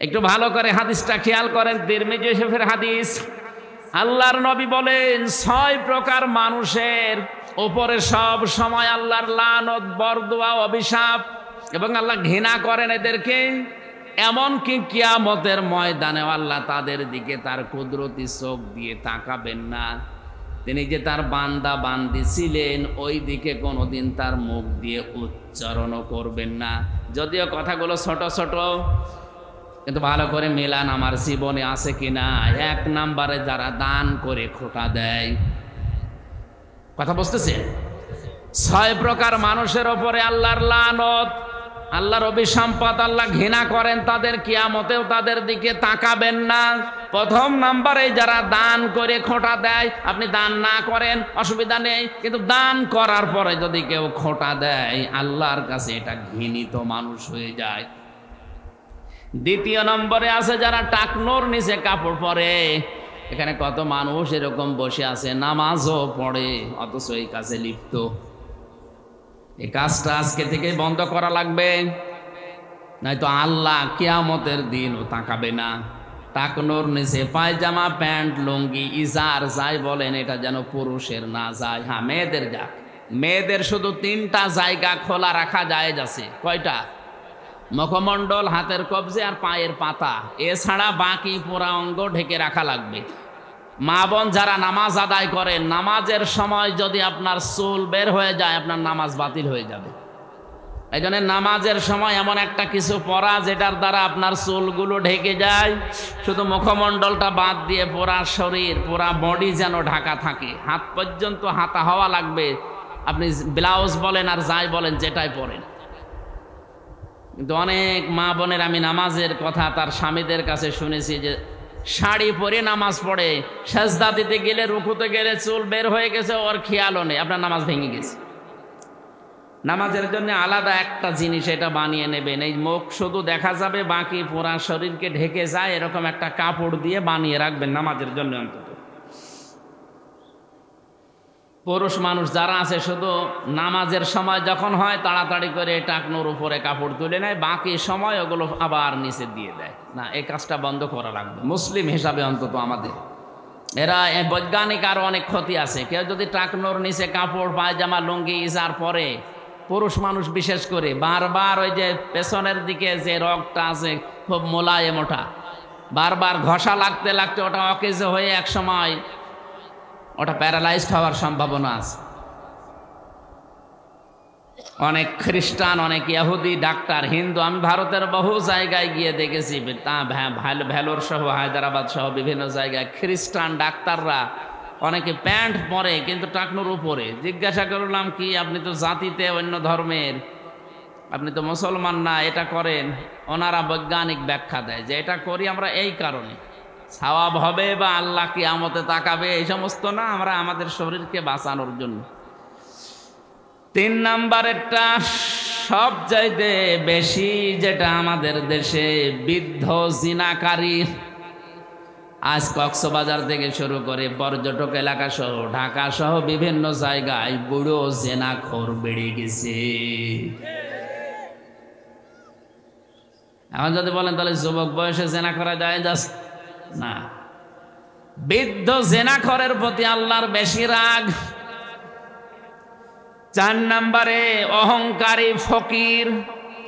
একটু ভালো করে হাদিসটা খেয়াল করেন, তিরমিজি শরীফের হাদিস। আল্লাহর নবী বলেন 6 প্রকার মানুষের উপরে সব সময় আল্লাহর লানত, বরদোয়া, অভিশাপ, এবং আল্লাহ ঘৃণা করেন এদেরকে। এমনকি কিয়ামতের ময়দানে আল্লাহ তাদের দিকে তার কুদরতি চোখ দিয়ে তাকাবেন না। তিনি যে তার বান্দা বান্দি ছিলেন ওই দিকে কোনোদিন তার মুখ দিয়ে উচ্চারণও করবেন না। যদিও কথাগুলো ছোট ছোট, কিন্তু ভালো করে মেলান আমার জীবনে আছে কিনা। 1 নম্বরে যারা দান করে খোটা দেয়, কথা বুঝতেছেন? 6 প্রকার মানুষের ওপরে আল্লাহর লানত, আল্লাহর অভিসম্পাত, আল্লাহ ঘৃণা করেন তাদের, কিয়ামতেও তাদের দিকে তাকাবেন না। প্রথম নম্বরে যারা দান করে খোটা দেয়। আপনি দান না করেন অসুবিধা নেই, কিন্তু দান করার পরে যদি কেউ খোটা দেয় আল্লাহর কাছে এটা ঘৃণিত মানুষ হয়ে যায়। দ্বিতীয় নম্বরে আছে যারা টাকনোর নিচে কাপড় পরে। এখানে কত মানুষ এরকম বসে আছে, নামাজও পড়ে অথচ এই কাজে লিপ্ত। এই কাজটা আজকে থেকে বন্ধ করা লাগবে, নয়তো আল্লাহ কিয়ামতের দিনও তাকাবে না। টাকনোর নিচে পায়জামা, প্যান্ট, লুঙ্গি, ইজার যাই বলেন, এটা যেন পুরুষের না যায়। হ্যাঁ, মেয়েদের যাক। মেয়েদের শুধু 3টা জায়গা খোলা রাখা জায়েজ আছে। কয়টা? মুখমণ্ডল, হাতের কবজি আর পায়ের পাতা। এছাড়া বাকি পুরা অঙ্গ ঢেকে রাখা লাগবে। মা বোন যারা নামাজ আদায় করেন, নামাজের সময় যদি আপনার চুল বের হয়ে যায় আপনার নামাজ বাতিল হয়ে যাবে। এই জন্য নামাজের সময় এমন একটা কিছু পরা যেটার দ্বারা আপনার চুলগুলো ঢেকে যায়, শুধু মুখমণ্ডলটা বাদ দিয়ে পুরা শরীর, পুরা বডি যেন ঢাকা থাকে। হাত পর্যন্ত হাতা হওয়া লাগবে। আপনি ব্লাউজ বলেন আর যাই বলেন, যেটাই পরেন। কিন্তু অনেক মা বোনের আমি নামাজের কথা তার স্বামীদের কাছে শুনেছি যে শাড়ি পরে নামাজ পড়ে, সেজদা দিতে গেলে, রুকুতে গেলে চুল বের হয়ে গেছে, ওর খেয়ালও নেই, আপনার নামাজ ভেঙে গেছে। নামাজের জন্য আলাদা একটা জিনিস এটা বানিয়ে নেবেন। এই মুখ শুধু দেখা যাবে, বাকি পুরা শরীরকে ঢেকে যায়, এরকম একটা কাপড় দিয়ে বানিয়ে রাখবেন নামাজের জন্য অন্তত। পুরুষ মানুষ যারা আছে শুধু নামাজের সময় যখন হয় তাড়াতাড়ি করে টাকনোর উপরে কাপড় তুলে নেয়, বাকি সময় ওগুলো আবার নিচে দিয়ে দেয়। না, এই কাজটা বন্ধ করা লাগবে মুসলিম হিসাবে অন্তত আমাদের। এরা বৈজ্ঞানিক আরও অনেক ক্ষতি আছে। কেউ যদি টাকনোর নিচে কাপড়, পায়জামা, লুঙ্গি, ইজার পরে, পুরুষ মানুষ বিশেষ করে, বারবার ওই যে পেছনের দিকে যে রগটা আছে খুব মোলায়েম, ওটা বারবার ঘষা লাগতে লাগতে ওটা অকেজ হয়ে এক সময় ওটা প্যারালাইজড হওয়ার সম্ভাবনা আছে। অনেক খ্রিস্টান, অনেক ইহুদি ডাক্তার, হিন্দু, আমি ভারতের বহু জায়গায় গিয়ে দেখেছি, তা ভেলোর সহ, হায়দ্রাবাদ সহ বিভিন্ন জায়গায় খ্রিস্টান ডাক্তাররা অনেকে প্যান্ট পরে কিন্তু টাকনোর উপরে। জিজ্ঞাসা করলাম, কি আপনি তো জাতিতে অন্য ধর্মের, আপনি তো মুসলমান না, এটা করেন? ওনারা বৈজ্ঞানিক ব্যাখ্যা দেয় যে এটা করি আমরা এই কারণে, সওয়াব হবে বা আল্লাহ কিয়ামতে তাকাবে, এই সমস্ত না, আমরা আমাদের শরীরকে বাঁচানোর জন্য। 3 নাম্বারেরটা সবচাইতে বেশি যেটা আমাদের দেশে, বৃদ্ধ জিনাকারী। আজ কক্সবাজার থেকে শুরু করে পর্যটক এলাকা সহ ঢাকা সহ বিভিন্ন জায়গায় বুড়ো জেনাখোর বেড়ে গেছে। এখন যদি বলেন তাহলে যুবক বয়সে জেনা করা যায় না। বৃদ্ধ জেনাখোরের প্রতি আল্লাহর বেশি রাগ। 4 নম্বরে অহংকারী ফকির।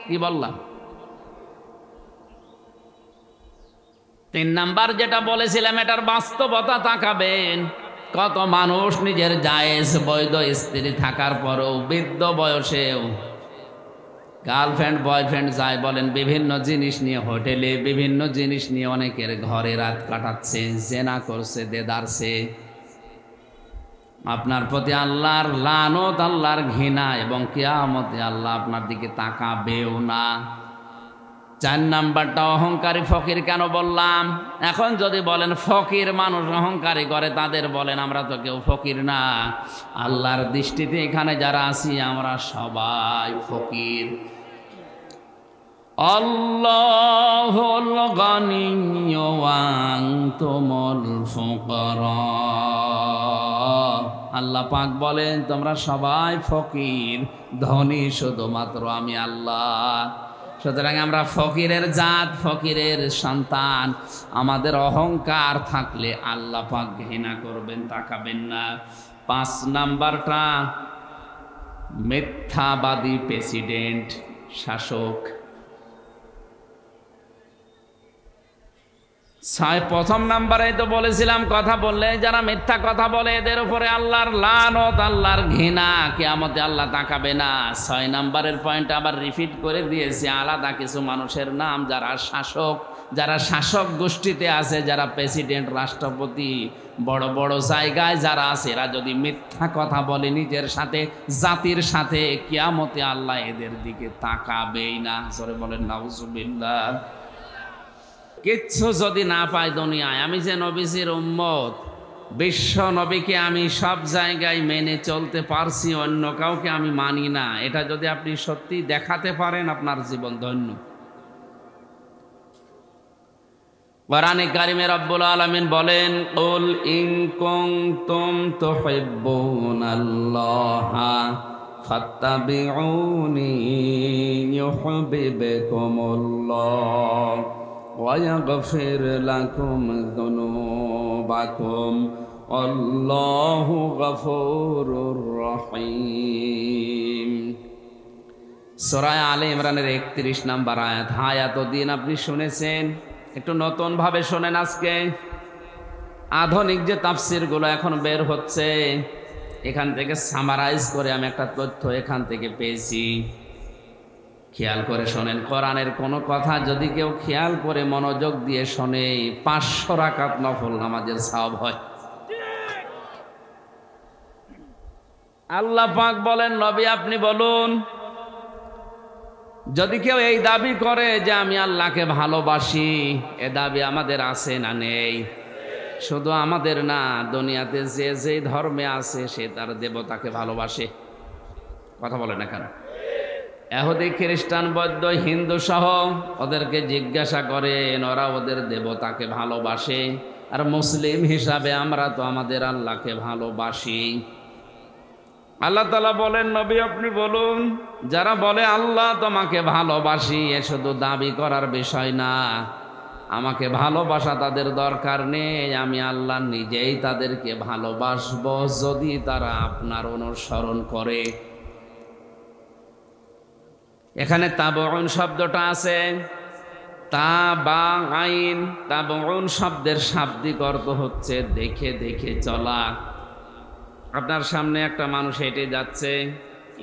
কি বললাম? 3 নাম্বার যেটা বলেছিলাম এটার বাস্তবতা তাকাবেন। কত মানুষ নিজের জায়েজ বৈধ স্ত্রী থাকার পরও বৃদ্ধ বয়সেও গার্লফ্রেন্ড, বয়ফ্রেন্ড যাই বলেন, বিভিন্ন জিনিস নিয়ে হোটেলে, বিভিন্ন জিনিস নিয়ে অনেকের ঘরে রাত কাটাচ্ছে, জেনা করছে, দেদারছে। আপনার প্রতি আল্লাহর লানত, আল্লাহর ঘৃণা, এবং কিয়ামতে আল্লাহ আপনার দিকে তাকাবেও না। 4 নাম্বারটা অহংকারী ফকির। কেন বললাম? এখন যদি বলেন ফকির মানুষ অহংকারী করে, তাদের বলেন আমরা তো কেউ ফকির না। আল্লাহর দৃষ্টিতে এখানে যারা আছি আমরা সবাই ফকির। আল্লাহুল গানিয়্যু ওয়া আনতুমুল ফুকারা। আল্লাহ পাক বলেন তোমরা সবাই ফকির, ধনী শুধুমাত্র আমি আল্লাহ। সুতরাং আমরা ফকিরের জাত, ফকিরের সন্তান। আমাদের অহংকার থাকলে আল্লাহ পাক ঘৃণা করবেন, তাকাবেন না। 5 নাম্বারটা মিথ্যাবাদী প্রেসিডেন্ট, শাসক। প্রথম নাম্বারে তো বলেছিলাম, কথা বললে যারা মিথ্যা কথা বলে এদের উপরে আল্লাহর লানত, আল্লাহর ঘৃণা, কিয়ামতে আল্লাহ তাকাবে না। 6 নাম্বারের পয়েন্ট আবার রিপিট করে দিয়েছে, আলাদা কিছু মানুষের নাম যারা শাসক, যারা শাসক গোষ্ঠীতে আছে, যারা প্রেসিডেন্ট, রাষ্ট্রপতি, বড় বড় জায়গায় যারা আছে, এরা যদি মিথ্যা কথা বলে নিজের সাথে, জাতির সাথে, কিয়ামতে আল্লাহ এদের দিকে তাকাবেই না। জোরে বলেন নাউজুবিল্লাহ। কিচ্ছু যদি না পাই দুনিয়ায়, আমি যে নবীজির উম্মত, বিশ্ব নবীকে আমি সব জায়গায় মেনে চলতে পারছি, অন্য কাউকে আমি মানি না, এটা যদি আপনি সত্যি দেখাতে পারেন, আপনার জীবন ধন্য। কোরআনে কারিমে রব্বুল আলামিন বলেন, কুল ইন কুনতুম তুহিব্বুনাল্লাহা ফাত্তাবিউনি ইউহিব্বুকুমুল্লাহ ويغفر لكم ذنوبكم والله غفور رحيم। সূরা আলে ইমরানের 31 নম্বর আয়াত। এতদিন আপনি শুনেছেন, একটু নতুন ভাবে শোনেন। আজকে আধুনিক যে তাফসিরগুলো এখন বের হচ্ছে, এখান থেকে সামারাইজ করে আমি একটা তথ্য এখান থেকে পেয়েছি। খেয়াল করে শোনেন, কোরআনের কোনো কথা যদি কেউ খেয়াল করে মনোযোগ দিয়ে শোনে, 500 রাকাত নফল নামাজের সওয়াব হয়। আল্লাহ পাক বলেন, নবী আপনি বলুন, যদি কেউ এই দাবি করে যে আমি আল্লাহকে ভালোবাসি, এ দাবি আমাদের আছে না নেই? শুধু আমাদের না, দুনিয়াতে যে যে ধর্মে আছে সে তার দেবতাকে ভালোবাসে। কথা বলে না কেন? ইহুদি, খ্রিস্টান, বৌদ্ধ, হিন্দু সহ ওদেরকে জিজ্ঞাসা করেন, ওরা ওদের দেবতাকে ভালোবাসে। আর মুসলিম হিসাবে আমরা তো আমাদের আল্লাহকে ভালোবাসি। আল্লাহ তাআলা বলেন, নবী আপনি বলুন, যারা বলে আল্লাহ তোমাকে ভালোবাসি, এ শুধু দাবি করার বিষয় না, আমাকে ভালোবাসা তাদের দরকার নেই, আমি আল্লাহ নিজেই তাদেরকে ভালোবাসবো যদি তারা আপনার অনুসরণ করে। এখানে তাবউন শব্দটা আছে, তাবাআইন। তাবউন শব্দের শাব্দিক অর্থ হচ্ছে দেখে দেখে চলা। আপনার সামনে একটা মানুষ হেঁটে যাচ্ছে,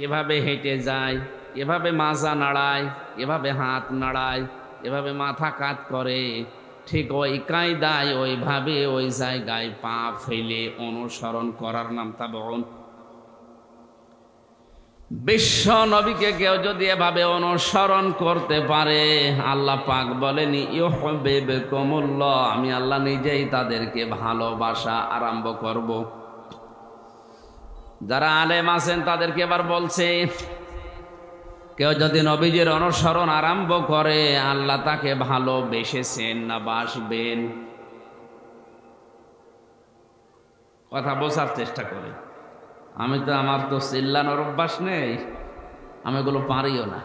এভাবে হেঁটে যায়, এভাবে মাজা নাড়ায়, এভাবে হাত নাড়ায়, এভাবে মাথা কাত করে, ঠিক ওই কায়দায় ওইভাবে ওই জায়গায় পা ফেলে অনুসরণ করার নাম তাবউন। বিশ্ব নবীকে কেউ যদি এভাবে অনুসরণ করতে পারে, আল্লাহ পাক বলেন ইউহিব্বুকুমুল্লাহ, আমি আল্লাহ নিজেই তাদেরকে ভালোবাসা আরম্ভ করব। যারা আলেম আছেন তাদেরকে এবার বলছে, কেউ যদি নবীজির অনুসরণ আরম্ভ করে, আল্লাহ তাকে ভালোবেসেছেন না বাসবেন? কথা বোঝার চেষ্টা করে। আমার তো চিল্লানোর অভ্যাস নেই, আমি এগুলো পারিও না।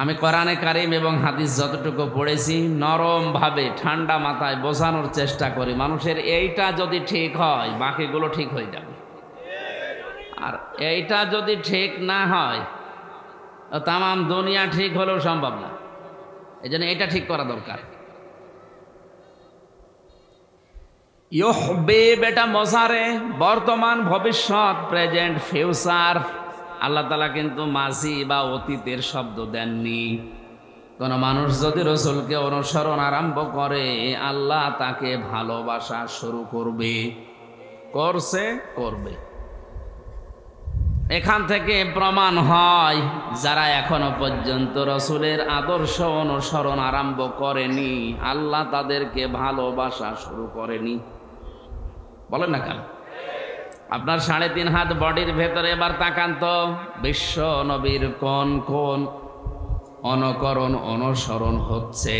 আমি কোরআনে কারিম এবং হাদিস যতটুকু পড়েছি, নরম ভাবে ঠান্ডা মাথায় বোঝানোর চেষ্টা করি। মানুষের এইটা যদি ঠিক হয়, বাকিগুলো ঠিক হয়ে যাবে। আর এইটা যদি ঠিক না হয়, তামাম দুনিয়া ঠিক হলেও সম্ভব না। এই জন্য এটা ঠিক করা দরকার। ইউহিব্বু, এটা মজারে, বর্তমান, ভবিষ্যৎ, প্রেজেন্ট, ফিউচার। আল্লাহ তাআলা কিন্তু মাঝি বা অতীতের শব্দ দেননি। কোন মানুষ যদি রাসূলকে অনুসরণ আরম্ভ করে, আল্লাহ তাকে ভালোবাসা শুরু করবে, করবে। এখান থেকে প্রমাণ হয়, যারা এখনো পর্যন্ত রাসূলের আদর্শ অনুসরণ আরম্ভ করেনি, আল্লাহ তাদেরকে ভালোবাসা শুরু করেনি। বলেন না কেন? আপনার 3.5 হাত বডির ভেতরে এবার তাকান তো, বিশ্ব নবীর কোন কোন অনুসরণ হচ্ছে?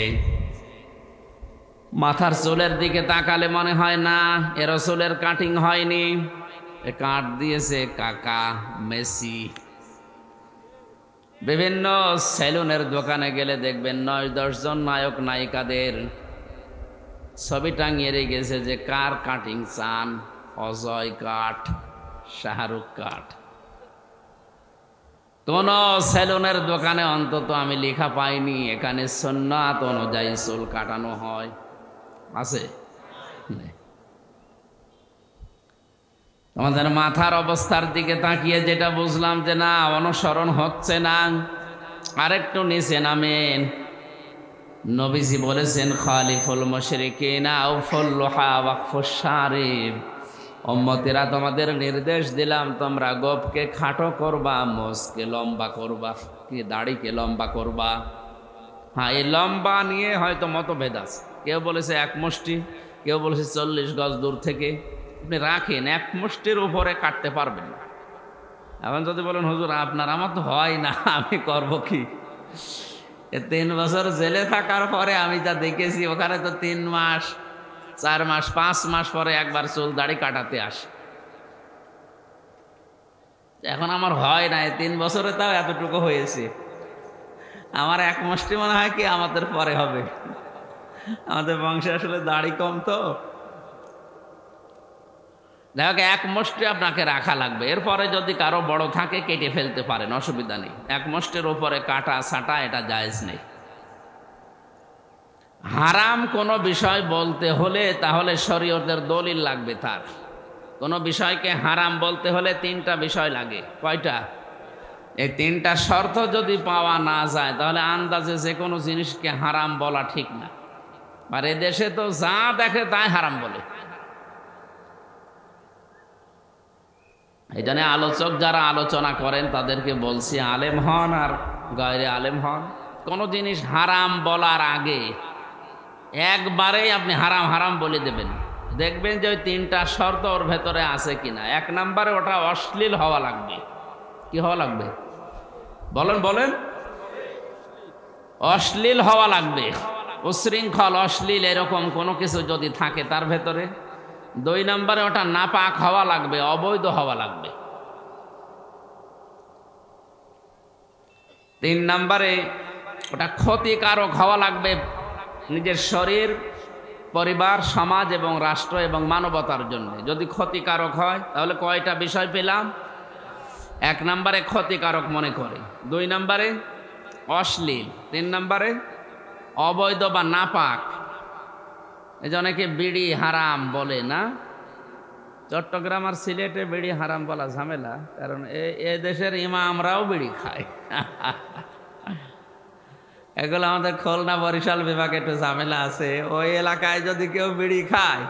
মাথার চুলের দিকে তাকালে মনে হয় না এ রাসূলের কাটিং হয়নি, এ কাট দিয়েছে কাকা মেসি। বিভিন্ন সেলুনের দোকানে গেলে দেখবেন 9-10 জন নায়ক নায়িকাদের ছবি টাঙিয়ে রেখেছে যে কার কাটিং চান, অজয় কাট, শাহরুখ কাট। কোন সেলুনের দোকানে অন্তত আমি লেখা পাইনি এখানে সুন্নাত অনুযায়ী চুল কাটানো হয়। আছে? আমাদের মাথার অবস্থার দিকে তাকিয়ে যেটা বুঝলাম যে না, অনুসরণ হচ্ছে না। আরেকটু নিচে নামেন। নবীজি বলেছেন খালিফুল মুশরিকিনা আউফুল লুহা ওয়াকফুশ শারিব। উম্মতেরা তোমাদের নির্দেশ দিলাম তোমরা গোপকে খাটো করবা, মোষকে লম্বা করবা, কি দাড়িকে লম্বা করবা। হ্যাঁ, এই লম্বা নিয়ে হয়তো মতভেদ আছে। কেউ বলেছে 1 মুষ্টি, কেউ বলেছে 40 গজ দূর থেকে। আপনি রাখেন, 1 মুষ্টির উপরে কাটতে পারবেন না। এখন যদি বলেন হুজুর আপনার, আমার তো হয় না, আমি করব কি? 3 বছর জেলে থাকার পরে আমি যা দেখেছি, ওখানে তো 3 মাস 4 মাস 5 মাস পরে একবার চুল দাড়ি কাটাতে আসে। এখন আমার হয় না, 3 বছরে তাও এতটুকু হয়েছে। আমার 1 মুষ্টি মনে হয় কি আমাদের পরে হবে। আমাদের বংশে আসলে দাড়ি কম তো। দেখো, 1 মুষ্টি আপনাকে রাখা লাগবে। এরপরে যদি কারো বড় থাকে কেটে ফেলতে পারেন, অসুবিধা নেই। 1 মুষ্টির উপরে কাটা ছাটা এটা জায়েজ নেই। হারাম কোনো বিষয় বলতে হলে তাহলে শরীয়তের দলিল লাগবে। তার কোনো বিষয়কে হারাম বলতে হলে 3টা বিষয় লাগে। কয়টা? এই 3টা শর্ত যদি পাওয়া না যায় তাহলে আন্দাজে যে কোনো জিনিসকে হারাম বলা ঠিক না। আর এদেশে তো যা দেখে তাই হারাম বলে। এই জন্য আলোচক যারা আলোচনা করেন তাদেরকে বলছি, আলেম হন আর গায়রে আলেম হন, কোনো জিনিস হারাম বলার আগে একবারেই আপনি হারাম হারাম বলে দেবেন। দেখবেন যে ওই 3টা শর্ত ওর ভেতরে আছে কিনা। 1 নম্বরে ওটা অশ্লীল হওয়া লাগবে। কি হওয়া লাগবে? বলেন বলেন। অশ্লীল হওয়া লাগবে, উশৃঙ্খল অশ্লীল এরকম কোনো কিছু যদি থাকে তার ভেতরে। 2 নম্বরে ওটা নাপাক হওয়া লাগবে, অবৈধ হওয়া লাগবে। 3 নম্বরে ওটা ক্ষতিকারক হওয়া লাগবে নিজের শরীর, পরিবার, সমাজ এবং রাষ্ট্র এবং মানবতার জন্য। যদি ক্ষতিকারক হয় তাহলে কয়টা বিষয় পেলাম? 1 নম্বরে ক্ষতিকারক মনে করে, 2 নম্বরে অশ্লীল, 3 নম্বরে অবৈধ বা নাপাক। এই যে অনেকে বিড়ি হারাম বলে না, চট্টগ্রাম আর সিলেটে বিড়ি হারাম বলা ঝামেলা, কারণ এ দেশের ইমামরাও বিড়ি খায়। এগুলো আমাদের খুলনা বরিশাল বিভাগে একটু ঝামেলা আছে। ওই এলাকায় যদি কেউ বিড়ি খায়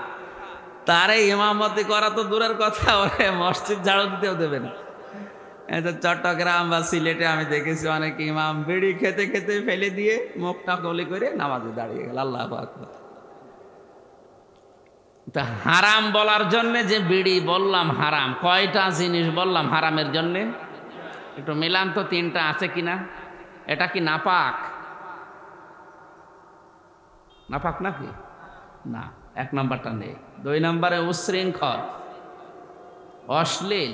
তারে ইমামতি করা তো দূরের কথা, ওরে মসজিদ ঝাড়ু দিতেও দেবে না। চট্টগ্রাম বা সিলেটে আমি দেখেছি অনেক ইমাম বিড়ি খেতে খেতে ফেলে দিয়ে মুখটা কলি করে নামাজে দাঁড়িয়ে গেল। আল্লাহু আকবার। তা হারাম বলার জন্য যে বিড়ি বললাম হারাম, কয়টা জিনিস বললাম হারামের জন্য? একটু মিলান তো, 3টা আছে কিনা? এটা কি নাপাক? নাপাক নাকি? না, 1 নম্বরটা নেই। 2 নম্বরে উশৃঙ্খল, অশ্লীল।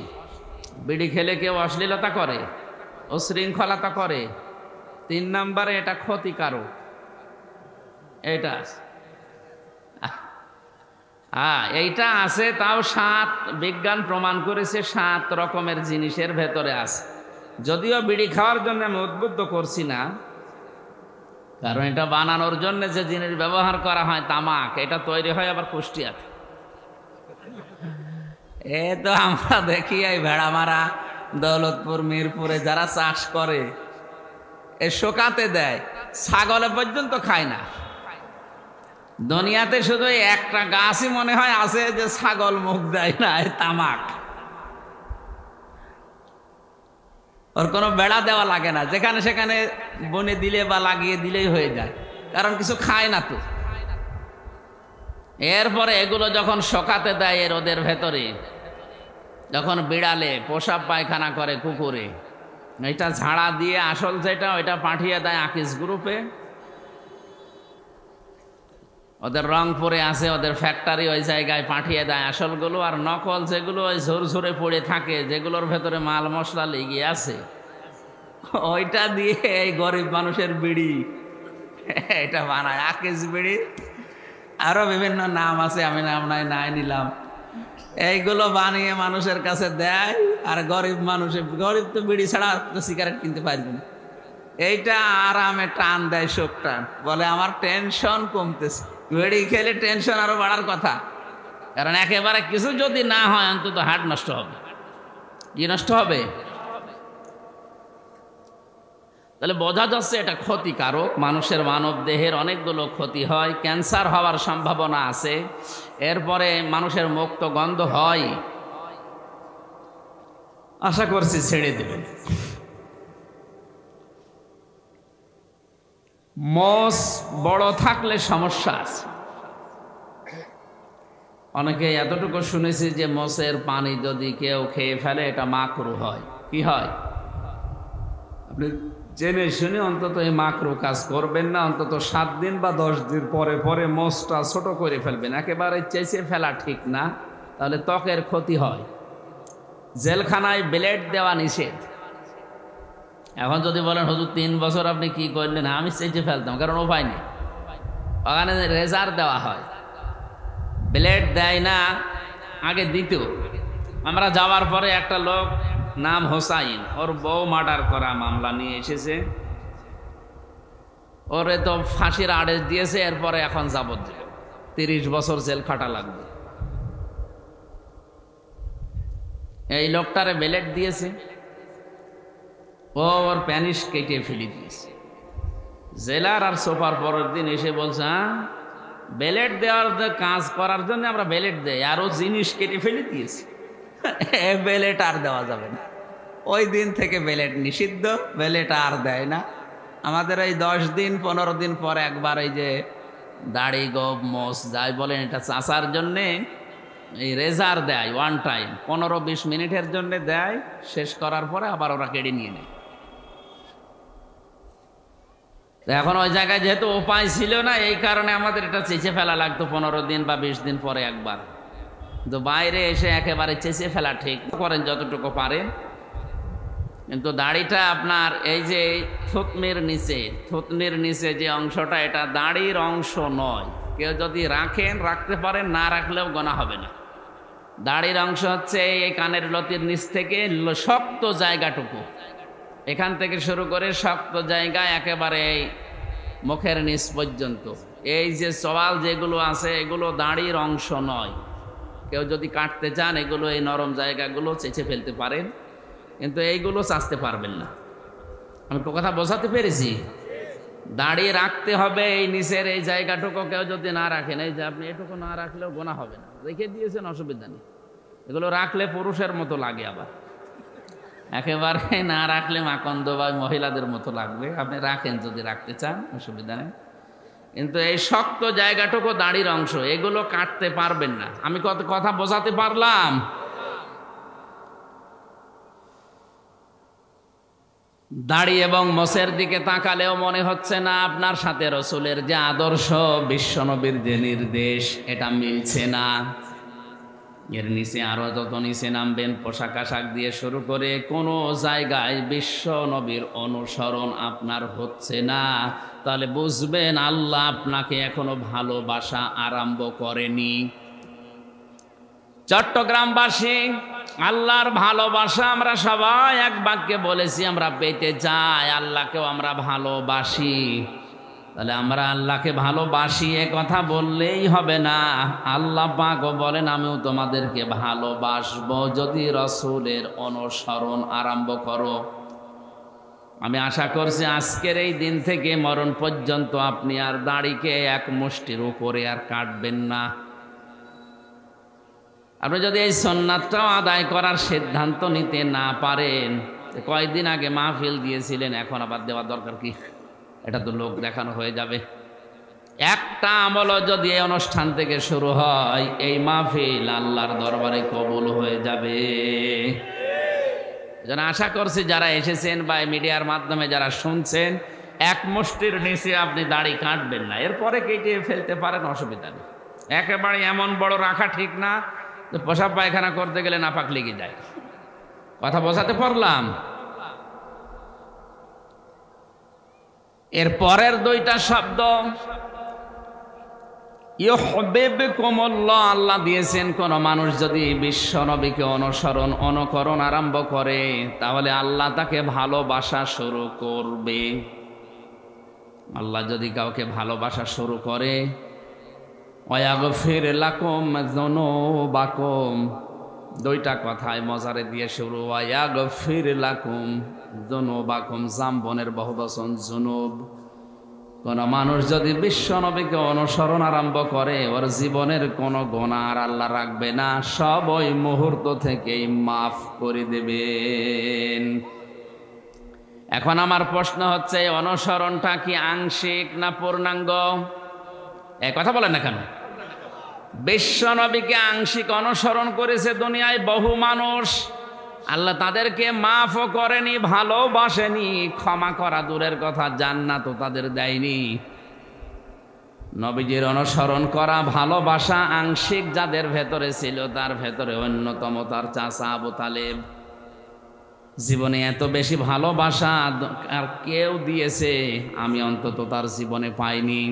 বিড়ি খেলে কেউ অশ্লীলতা করে, উশৃঙ্খলতা করে। 3 নম্বরে এটা ক্ষতিকারক। এটা এইটা আছে, তাও 7 বিজ্ঞান প্রমাণ করেছে 7 রকমের জিনিসের ভেতরে আছে। যদিও বিড়ি খাওয়ার জন্য আমি উদ্বুদ্ধ করছি না, কারণ এটা বানানোর জন্য যে জিনিস ব্যবহার করা হয় তামাক, এটা তৈরি হয় আবার কুষ্টিয়াতে। এ তো আমরা দেখি এই ভেড়ামারা, দৌলতপুর, মিরপুরে যারা চাষ করে এ শোকাতে দেয়, ছাগলে পর্যন্ত খায় না। দুনিয়াতে শুধু একটা গাছই মনে হয় আছে যে ছাগল মুখ দেয় না, তামাক। ওর কোনো বেড়া দেওয়া লাগে না, যেখানে সেখানে বনে দিলে বা লাগিয়ে দিলেই হয়ে যায়, কারণ কিছু খায় না তো। এরপরে এগুলো যখন শোকাতে দেয় রোদের ভেতরে, যখন বিড়ালে পোশাক পায়খানা করে কুকুরে, এটা ঝাড়া দিয়ে আসল যেটা ওইটা পাঠিয়ে দেয় আকিস গ্রুপে। ওদের রংপুরে আছে, ওদের ফ্যাক্টরি, ওই জায়গায় পাঠিয়ে দেয় আসলগুলো। আর নকল যেগুলো ওই ঝোরঝোরে পড়ে থাকে, যেগুলোর ভেতরে মাল মশলা লেগে আছে, ওইটা দিয়ে এই গরিব মানুষের বিড়ি এটা বানায়, আকিস বিড়ি, আরো বিভিন্ন নাম আছে, আমি নাম নাই নিলাম। এইগুলো বানিয়ে মানুষের কাছে দেয়, আর গরিব তো বিড়ি ছাড়া তো সিগারেট কিনতে পারবে না। এইটা আরামে টান দেয়, শোক টান, বলে আমার টেনশন কমতেছে। বিড়ি খেলে টেনশন আরো বাড়ার কথা, কারণ একেবারে কিছু যদি না হয় অন্তত হার্ট নষ্ট হবে। কি নষ্ট হবে? তাহলে বোঝা যাচ্ছে এটা ক্ষতিকারক, মানুষের মানব দেহের অনেকগুলো ক্ষতি হয়, ক্যান্সার হওয়ার সম্ভাবনা আছে। এরপরে মানুষের মুখ তো গন্ধ হয়, আশা করছি ছেড়ে দেবেন। মস বড় থাকলে সমস্যা আছে। অনেকে এতটুকু শুনেছি যে মসের পানি যদি কেউ খেয়ে ফেলে এটা মাকরু হয়। কি হয়? আপনি জেনে শুনে অন্তত এই মাকরু কাজ করবেন না। অন্তত 7 দিন বা 10 দিন পরে পরে মসটা ছোট করে ফেলবেন। একেবারে চেঁচে ফেলা ঠিক না, তাহলে ত্বকের ক্ষতি হয়। জেলখানায় ব্লেড দেওয়া নিষেধ। এখন যদি বলেন হুজুর 3 বছর আপনি কি করলেন, আমি চেঁচে ফেলতাম, কারণ উপায় নেই। ওখানে রেজার দেওয়া হয়, ব্লেড দেয় না। আগে দিত। আমরা যাওয়ার পরে একটা লোক নাম হোসাইন, ওর বউ মার্ডার করা মামলা নিয়ে এসেছে। ওরে তো ফাঁসির আদেশ দিয়েছে, এরপরে এখন যাবজ্জীবন 30 বছর জেল খাটা লাগবে। এই লোকটারে ব্লেড দিয়েছে, ওর প্যানিস কেটে ফেলে দিয়েছে। জেলার আর সোফার পরের দিন এসে বলছে, হ্যাঁ ব্লেড দেওয়ার কাজ করার জন্য আমরা ব্লেড দেই, আর ও জিনিস কেটে ফেলে দিয়েছে, ব্লেড আর দেওয়া যাবে না। ওই দিন থেকে ব্লেড নিষিদ্ধ, ব্লেড আর দেয় না। আমাদের এই 10 দিন 15 দিন পর একবার এই যে দাড়ি গোব মোস যাই বলেন এটা চাষার জন্যে এই রেজার দেয়, ওয়ান টাইম 15-20 মিনিটের জন্য দেয়, শেষ করার পরে আবার ওরা কেড়ে নিয়ে নেয়। এখন ওই জায়গায় যেহেতু উপায় ছিল না, এই কারণে আমাদের এটা চেঁচে ফেলা লাগতো 15 দিন বা 20 দিন পরে একবার। কিন্তু বাইরে এসে একেবারে চেঁচে ফেলা ঠিক করেন যতটুকু পারেন। কিন্তু দাড়িটা আপনার এই যে থুতনির নিচে যে অংশটা, এটা দাড়ির অংশ নয়। কেউ যদি রাখতে পারেন, না রাখলেও গোনা হবে না। দাড়ির অংশ হচ্ছে এই কানের লতির নিচ থেকে শক্ত জায়গাটুকু, এখান থেকে শুরু করে শক্ত জায়গা একেবারে এই মুখের নিচ পর্যন্ত। এই যে সওয়াল যেগুলো আছে এগুলো দাড়ির অংশ নয়। কেউ যদি কাটতে চান এগুলো, এই নরম জায়গাগুলো চেঁচে ফেলতে পারেন, কিন্তু এইগুলো চাচতে পারবেন না। আমি তো কথা বোঝাতে পেরেছি? দাড়ি রাখতে হবে এই নিচের এই জায়গাটুকু। কেউ যদি না রাখেন, এই যে আপনি এটুকু না রাখলেও গোনা হবে না, রেখে দিয়েছেন অসুবিধা নেই। এগুলো রাখলে পুরুষের মতো লাগে, আবার একেবারে না রাখলে মাকন্দ বা মহিলাদের মতো লাগবে। আপনি রাখেন যদি রাখতে চান, অসুবিধা নেই। কিন্তু এই শক্ত জায়গাটুকু দাড়ির অংশ, এগুলো কাটতে পারবেন না। আমি কত কথা বোঝাতে পারলাম? দাড়ি এবং মোছের দিকে তাকালেও মনে হচ্ছে না আপনার সাথে রসুলের যে আদর্শ, বিশ্বনবীর যে নির্দেশ, এটা মিলছে না। এর নিচে আরো যত নিচে নামবেন, পোশাক আশাক দিয়ে শুরু করে কোনো জায়গায় বিশ্বনবীর অনুসরণ আপনার হচ্ছে না, তাহলে বুঝবেন আল্লাহ আপনাকে এখনো ভালোবাসা আরম্ভ করেনি। চট্টগ্রামবাসী, আল্লাহর ভালোবাসা আমরা সবাই এক বাক্যে বলেছি আমরা পেতে চাই, আল্লাহকেও আমরা ভালোবাসি। তাহলে আমরা আল্লাহকে ভালোবাসি এ কথা বললেই হবে না। আল্লাহ পাকও বলেন আমিও তোমাদেরকে ভালোবাসবো যদি রসুলের অনুসরণ আরম্ভ করো। আমি আশা করছি আজকের এই দিন থেকে মরণ পর্যন্ত আপনি আর দাড়িকে এক মুষ্টির উপরে আর কাটবেন না। আপনি যদি এই সুন্নাতটাও আদায় করার সিদ্ধান্ত নিতে না পারেন, কয়েকদিন আগে মাহফিল দিয়েছিলেন, এখন আবার দেওয়ার দরকার কি? এটা তো লোক দেখানো হয়ে যাবে। একটা আমলও যদি এই অনুষ্ঠান থেকে শুরু হয়, এই মাহফিল আল্লাহর দরবারে কবুল হয়ে যাবে। যেন আশা করছি যারা এসেছেন বা মিডিয়ার মাধ্যমে যারা শুনছেন, এক মুষ্টির নিচে আপনি দাড়ি কাটবেন না, এরপরে কেটে ফেলতে পারেন, অসুবিধা নেই। একেবারে এমন বড় রাখা ঠিক না যে পেশাব পায়খানা করতে গেলে নাপাক লেগে যায়। কথা বোঝাতে পারলাম? এর পরের দুইটা শব্দ ইউহিব্বুকুমুল্লাহ, আল্লাহ দিয়েছেন কোন মানুষ যদি বিশ্ব নবীকে অনুকরণ আরম্ভ করে তাহলে আল্লাহ তাকে ভালোবাসা শুরু করবে। আল্লাহ যদি কাউকে ভালোবাসা শুরু করে, ওয়াগফির লাকুম যুনুবাকুম, দুইটা কথায় মজারে দিয়ে শুরু, ওয়াগফির লাকুম যুনুবাকুম, জামবনের বহুবচন যুনুব। কোন মানুষ যদি বিশ্ব নবীকে অনুসরণ আরম্ভ করে ওর জীবনের কোন গুনাহ আর আল্লাহ রাখবে না, সব ওই মুহূর্ত থেকেই মাফ করে দেবেন। এখন আমার প্রশ্ন হচ্ছে, অনুসরণটা কি আংশিক না পূর্ণাঙ্গ? এই কথা বলেন না কেন? বিশ্ব নবীকে আংশিক অনুসরণ করেছে দুনিয়ায় বহু মানুষ, আল্লাহ তাদেরকে মাফও করেনি, ভালোবাসেনি, ক্ষমা করা দূরের কথা জান্নাতও তাদের দেয়নি। নবীজির অনুসরণ করা ভালোবাসা আংশিক যাদের ভেতরে ছিল, তার ভেতরে অন্যতম তার চাচা আবু তালেব। জীবনে এত বেশি ভালোবাসা আর কেউ দিয়েছে আমি অন্তত তার জীবনে পাইনি।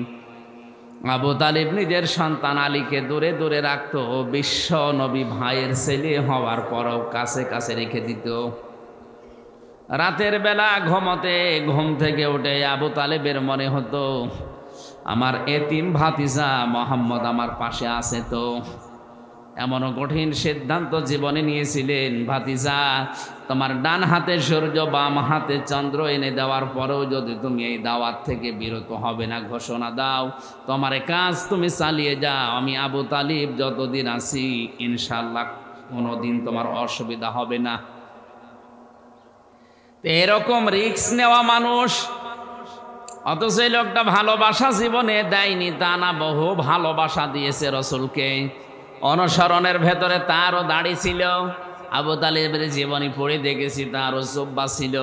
আবু তালিব নিজের সন্তান আলীকে দূরে দূরে রাখতো, বিশ্ব নবী ভাইয়ের ছেলে হওয়ার পরও কাছে কাছে রেখে দিত। রাতের বেলা ঘুম থেকে উঠে আবু তালেবের মনে হতো আমার এতিম ভাতিজা মোহাম্মদ আমার পাশে আছে। তো এমনও কঠিন সিদ্ধান্ত জীবনে নিয়েছিলেন, ভাতিজা তোমার ডান হাতে সূর্য বাম হাতে চন্দ্র এনে দেওয়ার পরেও যদি তুমি এই দাওয়াত থেকে বিরত হবে না ঘোষণা দাও, তোমার কাজ তুমি চালিয়ে যাও, আমি আবু তালিব যতদিন আছি ইনশাআল্লাহ কোনোদিন তোমার অসুবিধা হবে না। এরকম রিস্ক নেওয়া মানুষ, অথচ এই লোকটা ভালোবাসা জীবনে দেয়নি তা না, বহু ভালোবাসা দিয়েছে রসুলকে। অনুসরণের ভেতরে তারও দাড়ি ছিল, আবু তালিবের জীবনী পড়ে দেখেছি তারও জুব্বা ছিল,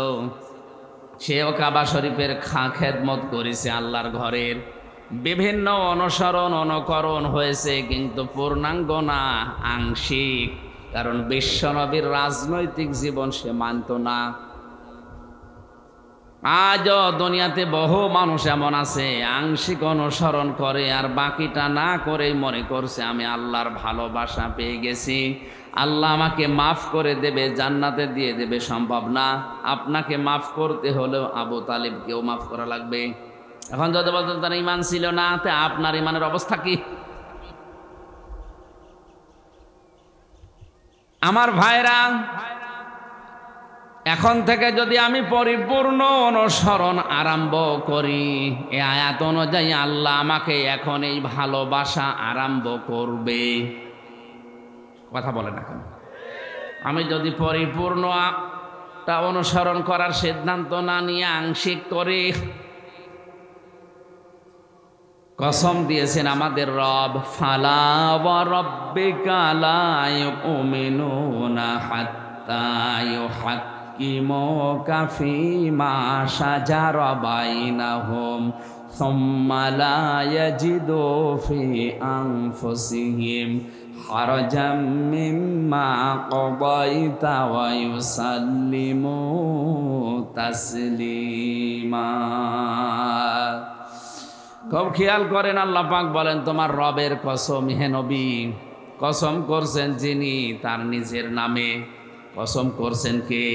সেও কাবা শরীফের খেদমত করেছে আল্লাহর ঘরের। বিভিন্ন অনুকরণ হয়েছে, কিন্তু পূর্ণাঙ্গ না, আংশিক। কারণ বিশ্বনবীর রাজনৈতিক জীবন সে মানত না। আজও দুনিয়াতে বহু মানুষ এমন আছে আংশিক অনুসরণ করে আর বাকিটা না করেই মনে করছে আমি আল্লাহর ভালোবাসা পেয়ে গেছি, আল্লাহ আমাকে মাফ করে দেবে, জান্নাতে দিয়ে দেবে। সম্ভব না। আপনাকে মাফ করতে হলেও আবু তালিবকেও মাফ করা লাগবে। এখন যদি বলতেন তার ইমান ছিল না, তে আপনার ইমানের অবস্থা কি? আমার ভাইরা, এখন থেকে যদি আমি পরিপূর্ণ অনুসরণ আরম্ভ করি, এই আয়াত অনুযায়ী আল্লাহ আমাকে এখন এই ভালোবাসা আরম্ভ করবে। কথা বলেন এখন। আমি যদি পরিপূর্ণটা অনুসরণ করার সিদ্ধান্ত না নিয়ে আংশিক করি, কসম দিয়েছেন আমাদের রব, ফালা ওয়া রাব্বিকা লা ইউমিনুনা হাত্তা ইউহাক্কিমুকা ফীমা শাজারা বাইনাহুম সুম্মা লা ইয়াজিদু ফি আনফুসিহিম হারাজাম মিম্মা কাদাইতা ওয়া ইউসাল্লিমু তাসলিমা। খুব খেয়াল করেন, আল্লাহ পাক বলেন তোমার রবের কসম হে নবী, কসম করছেন যিনি তার নিজের নামে। কসম করছেন কে?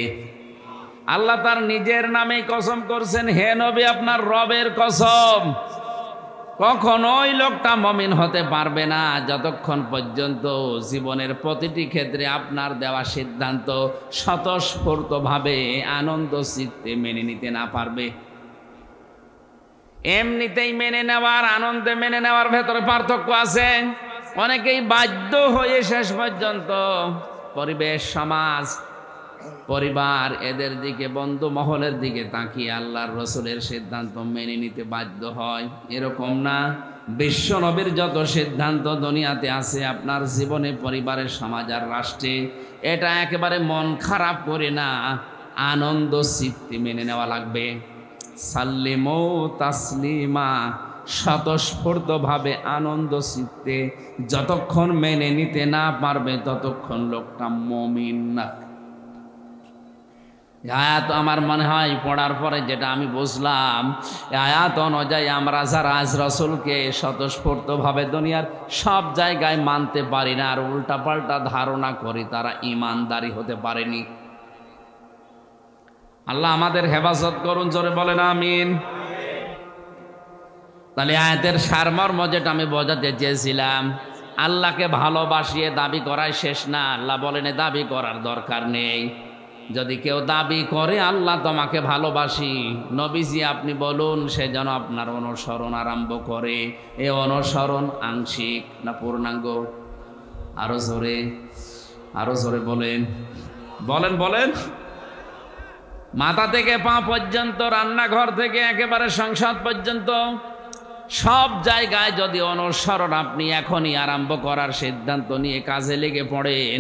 আল্লাহ তার নিজের নামে কসম করছেন, হে নবী আপনার রবের কসম। কখনোই লোকটা মুমিন হতে পারবে না যতক্ষণ পর্যন্ত জীবনের প্রতিটি ক্ষেত্রে আপনার দেওয়া সিদ্ধান্ত স্বতঃস্ফূর্তভাবে আনন্দ চিত্তে মেনে নিতে না পারবে। এমনিতেই মেনে নেওয়ার, আনন্দে মেনে নেওয়ার ভেতরে পার্থক্য আছে। অনেকেই বাধ্য হয়ে শেষ পর্যন্ত পরিবেশ, সমাজ, পরিবার এদের দিকে, বন্ধু মহলের দিকে তাকিয়ে আল্লাহর রসুলের সিদ্ধান্ত মেনে নিতে বাধ্য হয়। এরকম না। বিশ্ব নবীর যত সিদ্ধান্ত দুনিয়াতে আছে আপনার জীবনে, পরিবারের, সমাজ আর রাষ্ট্রে, এটা একেবারে মন খারাপ করে না, আনন্দ চিত্তে মেনে নেওয়া লাগবে। সাল্লিমু তাসলিমা, স্বতঃস্ফূর্তভাবে আনন্দ চিত্তে যতক্ষণ মেনে নিতে না পারবে ততক্ষণ লোকটা মুমিন না। আয়াত আমার মনে হয় পড়ার পরে যেটা আমি বুঝলাম, আয়াত অনুযায়ী আমরা যারা আজ রাসূলকে স্বতঃস্ফূর্তভাবে দুনিয়ার সব জায়গায় মানতে পারি না আর উল্টাপাল্টা ধারণা করি, তারা ঈমানদারি হতে পারেনি। আল্লাহ আমাদের হেফাজত করুন, জোরে বলেন আমিন। তাহলে আয়াতের সারমর্ম যেটা আমি বোঝাতে চেয়েছিলাম, আল্লাহকে ভালোবাসিয়ে দাবি করাই শেষ না। আল্লাহ বলেন দাবি করার দরকার নেই। যদি কেউ দাবি করে আল্লাহ তোমাকে ভালোবাসি, নবীজি আপনি বলুন সে যেন আপনার অনুসরণ আরম্ভ করে। এ অনুসরণ আংশিক না পূর্ণাঙ্গ? আরো জোরে বলেন, বলেন বলেন। মাথা থেকে পা পর্যন্ত, রান্নাঘর থেকে একেবারে সংসদ পর্যন্ত সব জায়গায় যদি অনুসরণ আপনি এখনই আরম্ভ করার সিদ্ধান্ত নিয়ে কাজে লেগে পড়েন,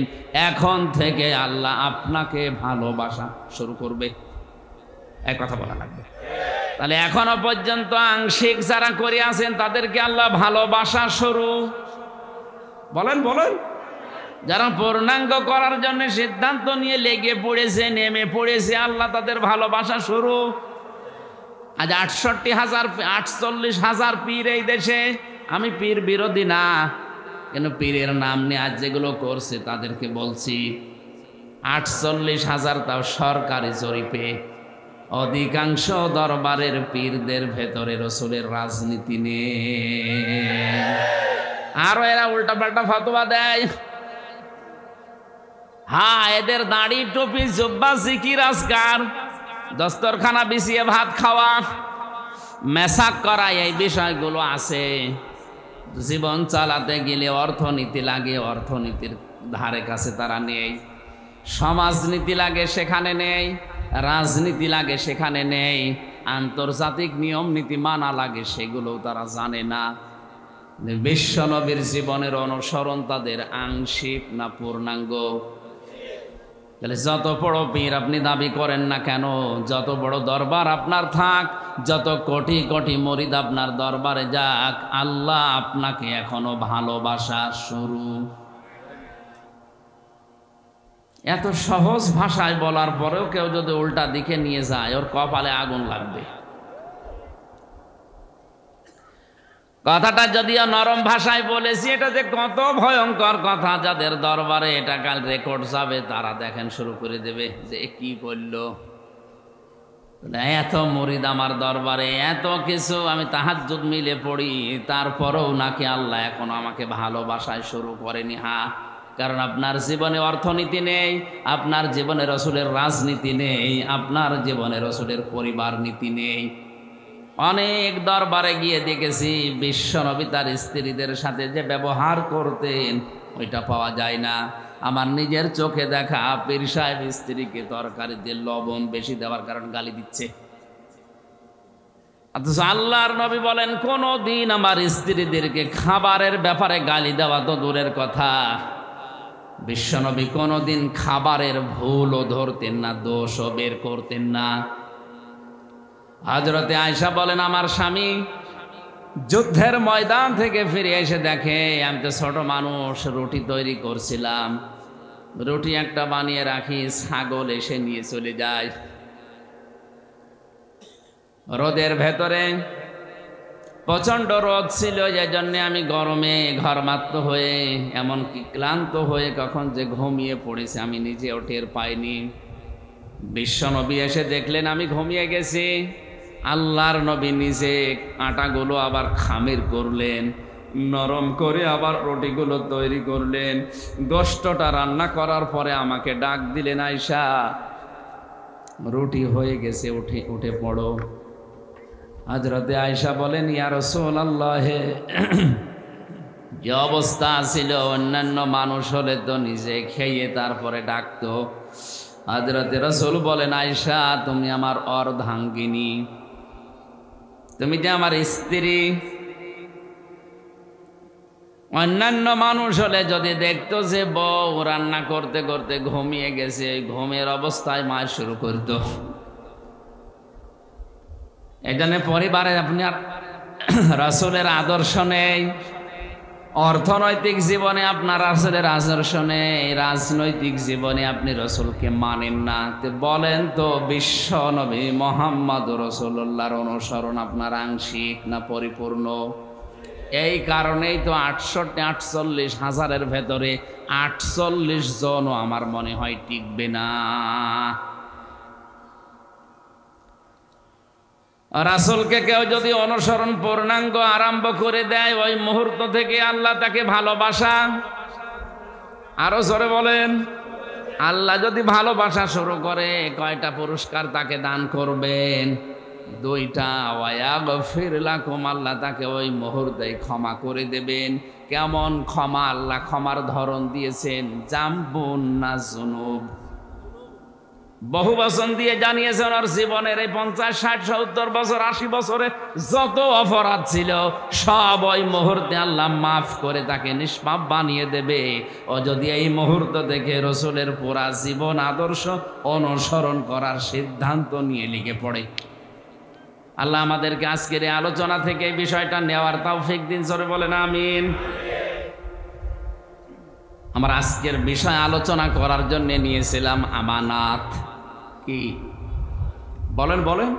এখন থেকে আল্লাহ আপনাকে ভালোবাসা শুরু করবে। এক কথা বলা লাগবে। তাহলে এখনো পর্যন্ত আংশিক যারা করে আছেন তাদেরকে আল্লাহ ভালোবাসা শুরু, বলেন বলেন। যারা পূর্ণাঙ্গ করার জন্য সিদ্ধান্ত নিয়ে লেগে পড়েছে, নেমে পড়েছে, আল্লাহ তাদের ভালোবাসা শুরু। আজ 48,000 পীর এই দেশে। আমি পীর বিরোধী না, কিন্তু পীরের নাম নিয়ে আজ যেগুলো করছে তাদেরকে বলছি 48,000, তাও সরকারি জরিপে। অধিকাংশ দরবারের পীরদের ভেতরে রাসূলের রাজনীতি নেই, আরো এরা উল্টাপাল্টা ফতোয়া দেয়। হ্যাঁ, এদের দাড়ি, টুপি, জুব্বা, জিকির, আজকার, দস্তরখানা বিছিয়ে ভাত খাওয়া, মেসাক করা, এই বিষয়গুলো আছে। জীবন চালাতে গেলে অর্থনীতি লাগে, অর্থনীতির ধারে কাছে তারা নেই। সমাজনীতি লাগে সেখানে নেই, রাজনীতি লাগে সেখানে নেই, আন্তর্জাতিক নিয়ম নীতি মানা লাগে সেগুলোও তারা জানে না। বিশ্বনবীর জীবনের অনুসরণ তাদের আংশিক না পূর্ণাঙ্গ? তাহলে যত বড় পীর আপনি দাবি করেন না কেন, যত বড় দরবার আপনার থাক, যত কোটি কোটি মুরিদ আপনার দরবারে যাক, আল্লাহ আপনাকে এখনো ভালোবাসা শুরু। এত সহজ ভাষায় বলার পরেও কেউ যদি উল্টা দিকে নিয়ে যায়, ওর কপালে আগুন লাগবে। কথাটা যদিও নরম ভাষায় বলেছি, এটা যে কত ভয়ঙ্কর কথা, যাদের দরবারে এটা কাল রেকর্ড যাবে তারা দেখেন শুরু করে দেবে যে কি বলল। এত মুরিদ আমার দরবারে, এত কিছু, আমি তাহাজ্জুদ মিলে পড়ি, তারপরেও নাকি আল্লাহ এখন আমাকে ভালোবাসায় শুরু করেনি। হ্যাঁ, কারণ আপনার জীবনে অর্থনীতি নেই, আপনার জীবনে রাসূলের রাজনীতি নেই, আপনার জীবনে রাসূলের পরিবার নীতি নেই। অনেক দরবারে গিয়ে দেখেছি বিশ্বনবী তার স্ত্রীদের সাথে যে ব্যবহার করতেন ওইটা পাওয়া যায় না। আমার নিজের চোখে দেখা পীর সাহেব স্ত্রীকে তরকারিতে লবণ বেশি দেওয়ার কারণে গালি দিচ্ছে, অথচ আল্লাহর নবী বলেন কোনদিন আমার স্ত্রীদেরকে খাবারের ব্যাপারে গালি দেওয়া তো দূরের কথা, বিশ্বনবী কোনদিন খাবারের ভুলও ধরতেন না, দোষও বের করতেন না। হযরতে আয়েশা বলেন আমার স্বামী যুদ্ধের ময়দান থেকে ফিরে এসে দেখে আমি তো ছোট মানুষ, রুটি তৈরি করছিলাম, রুটি একটা বানিয়ে রাখি, ছাগল এসে নিয়ে চলে যায়। রোদের ভেতরে প্রচন্ড রোদ ছিল, এই জন্য আমি গরমে ঘরমাত্ম হয়ে এমনকি ক্লান্ত হয়ে কখন যে ঘুমিয়ে পড়েছি আমি নিজেও টের পাইনি। বিশ্বনবী এসে দেখলেন আমি ঘুমিয়ে গেছি। আল্লাহর নবী নিজে আটাগুলো আবার খামির করলেন, নরম করে আবার রুটিগুলো তৈরি করলেন। গোশতটা রান্না করার পরে আমাকে ডাক দিলেন, আয়েশা রুটি হয়ে গেছে, উঠে পড়ো। হযরতে আয়েশা বলেন ইয়া রাসূলুল্লাহ, যে অবস্থা ছিল অন্যান্য মানুষ হলে তো নিজে খেয়ে তারপরে ডাকতো। হযরতে রাসূল বলেন আয়েশা তুমি আমার অর্ধাঙ্গিনী, তুমি যে আমার স্ত্রী। অন্যান্য মানুষ হলে যদি দেখতো যে বউ রান্না করতে করতে ঘুমিয়ে গেছে, ঘুমের অবস্থায় মা শুরু করতো। এজন্য পরিবারে আপনার রাসূলের আদর্শ নেই, অর্থনৈতিক জীবনে আপনার রাসূলের আদর্শনে, রাজনৈতিক জীবনে আপনি রসুলকে মানেন না, তো বলেন তো বিশ্ব নবী মুহাম্মদ রাসূলুল্লাহর অনুসরণ আপনার আংশিক না পরিপূর্ণ? এই কারণেই তো 48 হাজারের ভেতরে 48 জনও আমার মনে হয় টিকবে না। রাসূলকে কেউ যদি অনুসরণ পূর্ণাঙ্গ আরম্ভ করে দেয়, ওই মুহূর্ত থেকে আল্লাহ তাকে ভালোবাসা, আরো জোরে বলেন, আল্লাহ যদি ভালোবাসা শুরু করে, কয়টা পুরস্কার তাকে দান করবেন? 2টা। ওয়ায়াগফির লাকুম, আল্লাহ তাকে ওই মুহূর্তে ক্ষমা করে দেবেন। কেমন ক্ষমা? আল্লাহ ক্ষমার ধরন দিয়েছেন জামবুন না যুনুব। বহু বচন দিয়ে জানিয়েছেন ওর জীবনের এই 50, 60, 70 বছর, 80 বছরে যত অপরাধ ছিল সব ওই মুহূর্তে আল্লাহ মাফ করে তাকে নিষ্পাপ বানিয়ে দেবে। ও যদি এই মুহূর্ত থেকে রসুলের পুরা জীবন আদর্শ অনুসরণ করার সিদ্ধান্ত নিয়ে লিখে পড়ে। আল্লাহ আমাদেরকে আজকের এই আলোচনা থেকে এই বিষয়টা নেওয়ার তৌফিক দিন, জোরে বলেন আমিন। আমরা আজকের বিষয় আলোচনা করার জন্য নিয়েছিলাম আমানাত। কি বলেন বলেন?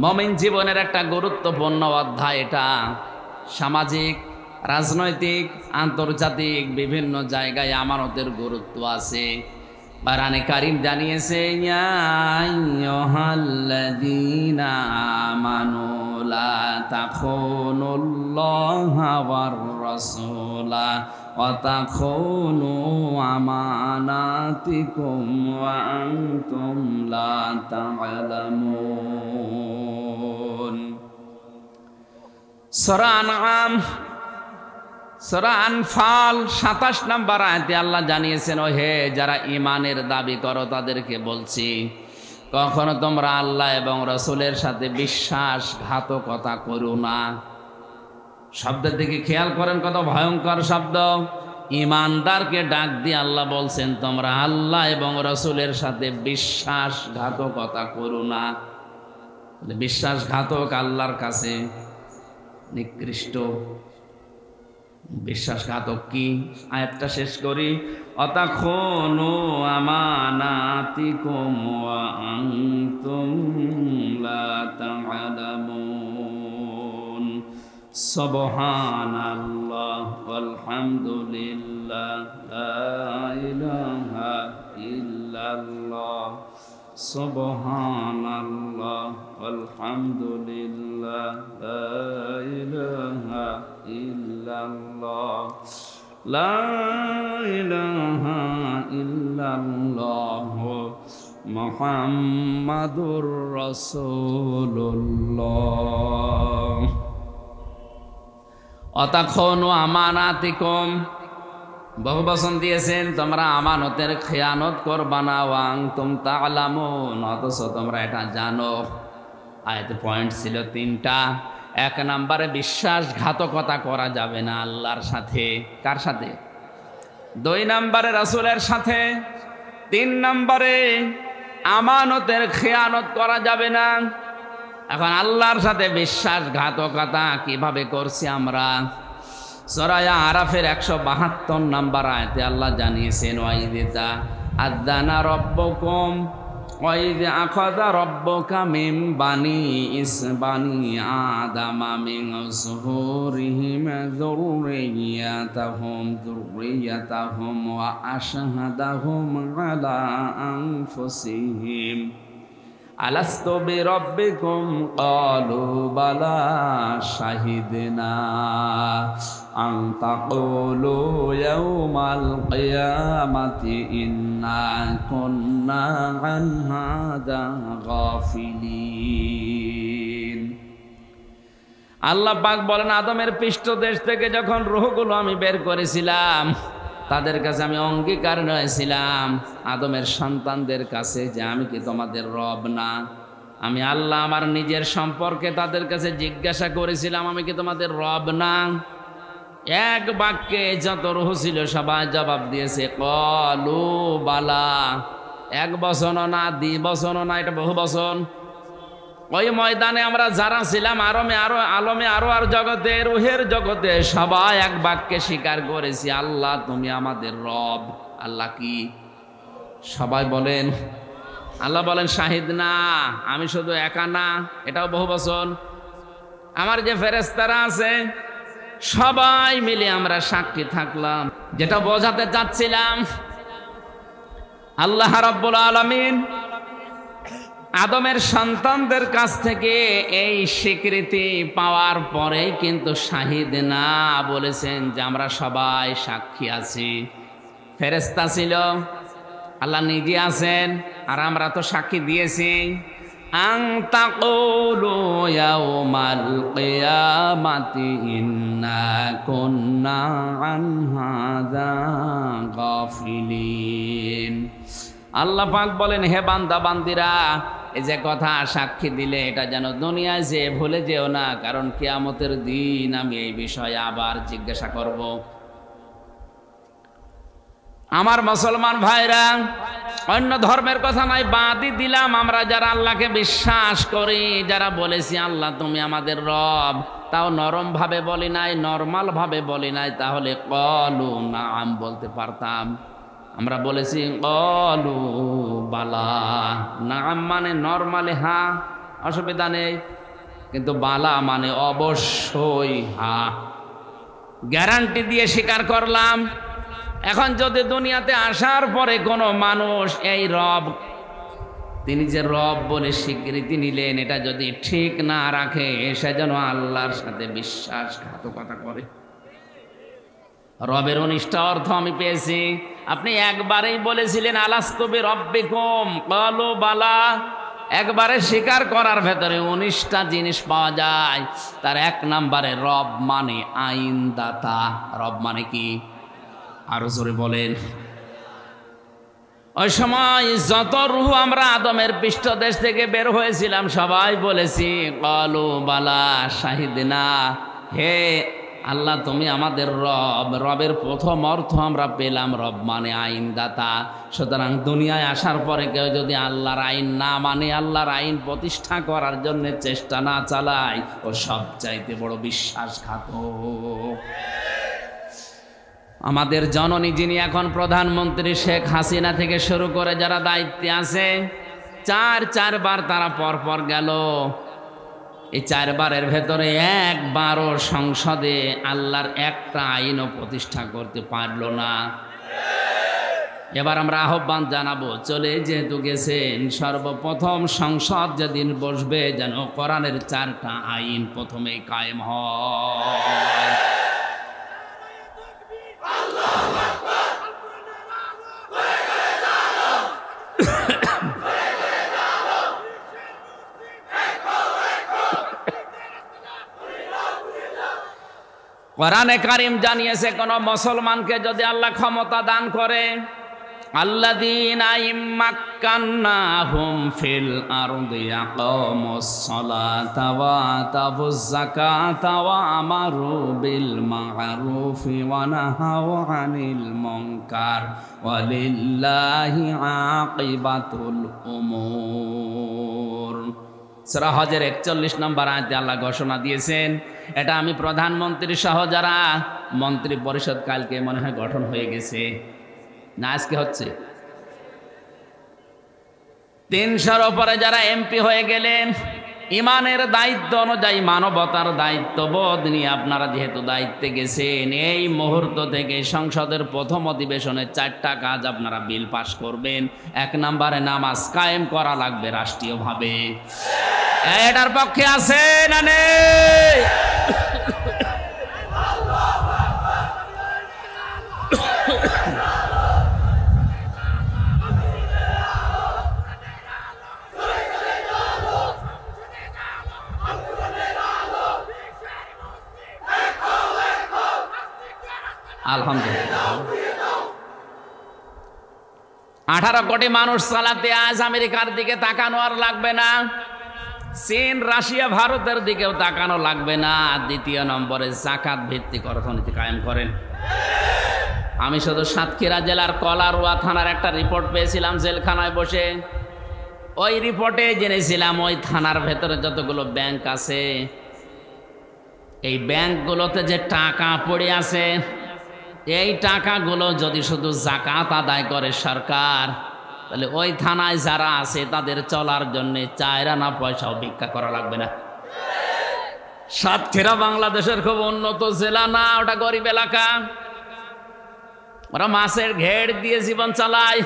মুমিন জীবনের একটা গুরুত্বপূর্ণ অধ্যায় এটা। সামাজিক, রাজনৈতিক, আন্তর্জাতিক বিভিন্ন জায়গায় আমানতের গুরুত্ব আছে। কোরআনে কারীম জানিয়েছে, ইয়া আইয়ুহাল্লাযীনা আমানু লা তাখুনুল্লাহা ওয়ার রাসূলা ওয়া তাখুনু আমানাতিকুম ওয়া আনতুম লা তা'লামুন। সূরা আনআম, সূরা আনফাল 27 নম্বর আয়াতে আল্লাহ জানিয়েছেন, ও হে যারা ঈমানের দাবি করো তাদেরকে বলছি, কখনো তোমরা আল্লাহ এবং রাসূলের সাথে বিশ্বাসঘাতকতা করো না। শব্দের দিকে খেয়াল করেন, কত ভয়ঙ্কর শব্দ। ঈমানদারকে ডাক দিয়ে আল্লাহ বলছেন, তোমরা আল্লাহ এবং রাসূলের সাথে বিশ্বাসঘাতকতা করো না। বিশ্বাসঘাতক আল্লাহর কাছে নিকৃষ্ট। বিশ্বাসঘাতক কি? আয়াতটা শেষ করি, অতাখুনু আমানাতিকুম ওয়া আনতুম লা তা'লামুন। সুবহানাল্লাহ ওয়ালহামদুলিল্লাহ লা ইলাহা ইল্লাল্লাহ। সুবহানাল্লাহ ওয়ালহামদুলিল্লাহ লা ইলাহা ইল্লাল্লাহ লা ইলাহা ইল্লাল্লাহ মুহাম্মাদুর রাসূলুল্লাহ। অতাখুনু আমানাতিকুম, বহু বচন দিয়েছেন, তোমরা আমানতের খেয়ানত করবা না। ওয়া আনতুম তা'লামুন, অথচ তোমরা এটা জানো। আয়াতে পয়েন্ট ছিল 3টা। 1 নম্বরে বিশ্বাসঘাতকতা করা যাবে না আল্লাহর সাথে। কার সাথে? 2 নম্বরে রাসূলের সাথে। 3 নম্বরে আমানতের খেয়ানত করা যাবে না। এখন আল্লাহর সাথে বিশ্বাসঘাতকতা কিভাবে করছি আমরা? সূরা আরাফের 172 নম্বর আয়াতে আল্লাহ জানিয়েছেন, ওয়াইযা আযানা রাব্বুকুম ওয়াইয আখাযা রাব্বুকা মিন বানি আদামা মিন যুহুরিহিম যুররিয়াতাহুম ওয়া আশহাদাহুম আলা আনফুসিহিম আলাস্তু বিরাব্বিকুম ক্বালু বালা শাহিদনা আন তাকুলু ইয়াওমাল কিয়ামাতি ইন্না কুন্না আন হাদা গাফিলিন। আল্লাহ পাক বলেন, আদমের পৃষ্ঠদেশ থেকে যখন রূহগুলো আমি বের করেছিলাম, তাদের কাছে আমি অঙ্গীকার নিয়েছিলাম, আদমের সন্তানদের কাছে, যে আমি কি তোমাদের রব না? আমি আল্লাহ আমার নিজের সম্পর্কে তাদের কাছে জিজ্ঞাসা করেছিলাম, আমি কি তোমাদের রব না? এক বাক্যে যত রূহ ছিল সবাই জবাব দিয়েছে, ক্বালু বালা। 1 বচনও না, 2 বচনও না, এটা বহু বচন। ওই ময়দানে আমরা যারা ছিলাম আলমে আরো আর জগতে রুহের জগতে সবাই এক বাক্যে স্বীকার করেছি, আল্লাহ তুমি আমাদের রব। আল্লাহ কি? সবাই বলেন। আল্লাহ বলেন শাহিদ না, আমি শুধু একা না, এটাও বহু বচন। আমার যে ফেরেশতারা আছে সবাই মিলে আমরা সাক্ষী থাকলাম। যেটা বোঝাতে চাচ্ছিলাম, আল্লাহ রাব্বুল আলামিন আদমের সন্তানদের কাছ থেকে এই স্বীকৃতি পাওয়ার পরে কিন্তু শাহিদ না বলেছেন যে আমরা সবাই সাক্ষী আছি। ফেরেশতা ছিল, আল্লাহ নিজে আছেন, আর আমরা তো সাক্ষী দিয়েছি। আন তাকুলু ইয়াউমাল কিয়ামাতি ইন্না কুন্না আন হাযা গাফিলিন। আল্লাহ পাক বলেন, হে বান্দা বান্দিরা, এই যে কথা সাক্ষী দিলে এটা যেন দুনিয়ায় যে ভুলে যেও না, কারণ কিয়ামতের দিন আমি এই বিষয়ে আবার জিজ্ঞাসা করব। আমার মুসলমান ভাইরা, অন্য ধর্মের কথা নাই, বাদই দিলাম। আমরা যারা আল্লাহকে বিশ্বাস করি, যারা বলেছি আল্লাহ তুমি আমাদের রব, তাও নরম ভাবে বলি নাই, নরমাল ভাবে বলি নাই, তাহলে কলু নাম বলতে পারতাম। আমরা বলেছি কলু বালা। নাম মানে নরমালে হ্যাঁ, অসুবিধা নেই, কিন্তু বালা মানে অবশ্যই হ্যাঁ, গ্যারান্টি দিয়ে স্বীকার করলাম। এখন যদি দুনিয়াতে আসার পরে কোনো মানুষ এই রব, তিনি যে রব বলে স্বীকৃতি নিলেন, এটা যদি ঠিক না রাখে, সে যেন আল্লাহর সাথে বিশ্বাসঘাতকতা করে। রবের অনিষ্টা অর্থ আমি পেয়েছি। আপনি একবারেই বলেছিলেন আলাস্তু বিরব্বিকুম, ক্বালু বালা। একবারে স্বীকার করার ভেতরে 19টা জিনিস পাওয়া যায়। তার এক নম্বরে রব মানে আইনদাতা। রব মানে কি? আরো জোরে বলেন। ওই সময় যত রূহ আমরা আদমের পৃষ্ঠদেশ থেকে বের হয়েছিলাম, সবাই বলেছি ক্বালু বালা শাহিদনা, হে আল্লাহ তুমি আমাদের রব। রবের প্রথম অর্থ আমরা পেলাম, রব মানে আইনদাতা। সুতরাং দুনিয়ায় আসার পরে কেউ যদি আল্লাহর আইন না মানে, আল্লাহর আইন প্রতিষ্ঠা করার জন্য চেষ্টা না চালায়, ও সবচাইতে বড় বিশ্বাসঘাতক। আমাদের জননী, যিনি এখন প্রধানমন্ত্রী শেখ হাসিনা থেকে শুরু করে যারা দায়িত্বে আছে, চারবার তারা পরপর গেল। এই 4 বারের ভেতরে একবারও সংসদে আল্লাহর একটা আইনও প্রতিষ্ঠা করতে পারল না। এবার আমরা আহ্বান জানাবো, চলে যেহেতু গেছেন, সর্বপ্রথম সংসদ যেদিন বসবে যেন কোরআনের 4টা আইন প্রথমেই কায়েম হয়। কোরআনে কারীম জানিয়েছে, কোন মুসলমানকে যদি আল্লাহ ক্ষমতা দান করে, আল্লাযীনা ইম্মাক্কান্নাহুম ফিল আরদি ইয়াকামুস সালাতা ওয়া আতাবুজ যাকাতা ওয়া আমারু বিল মা'রুফি ওয়া নাহাউ আনিল মুনকার ওয়া লিল্লাহি আকিবাতুল উমুর। সূরা হজের 41 নম্বর আয়াতে আল্লাহ ঘোষণা দিয়েছেন। এটা আমি প্রধানমন্ত্রী সহ যারা মন্ত্রী পরিষদ কালকে মনে হয় গঠন হয়ে গেছে, না আজকে হচ্ছে, 300-র উপরে যারা এমপি হয়ে গেলেন, ইমানের দায়িত্ব অনুযায়ী, মানবতার দায়িত্ববোধ নিয়ে আপনারা যেহেতু দায়িত্বে গেছেন, এই মুহূর্ত থেকে সংসদের প্রথম অধিবেশনে 4টা কাজ আপনারা বিল পাশ করবেন। 1 নম্বরে নামাজ কায়েম করা লাগবে রাষ্ট্রীয়ভাবে। এটার পক্ষে আছে না নেই? আলহামদুলিল্লাহ। 18 কোটি মানুষ চালাতে আজ আমেরিকার দিকে তাকানো আর লাগবে না, চীন, রাশিয়া, ভারতের দিকেও তাকানো লাগবে না। 2 নম্বরে যাকাত ভিত্তিক অর্থনীতি কায়েম করেন। আমি শুধু সাতক্ষীরা জেলার কলারোয়া থানার একটা রিপোর্ট পেয়েছিলাম জেলখানায় বসে। ওই রিপোর্টে জেনেছিলাম ওই থানার ভেতরে যতগুলো ব্যাংক আছে, এই ব্যাংকগুলোতে যে টাকা পড়ে আছে, এই টাকাগুলো যদি শুধু যাকাত আদায় করে সরকার, তাহলে ওই থানায় যারা আছে তাদের চলার জন্য 4 আনা পয়সাও ভিক্ষা করা লাগবে না। সাতক্ষীরা বাংলাদেশের খুব উন্নত জেলা না, ওটা গরিব এলাকা। ওরা মাছের ঘের দিয়ে জীবন চালায়।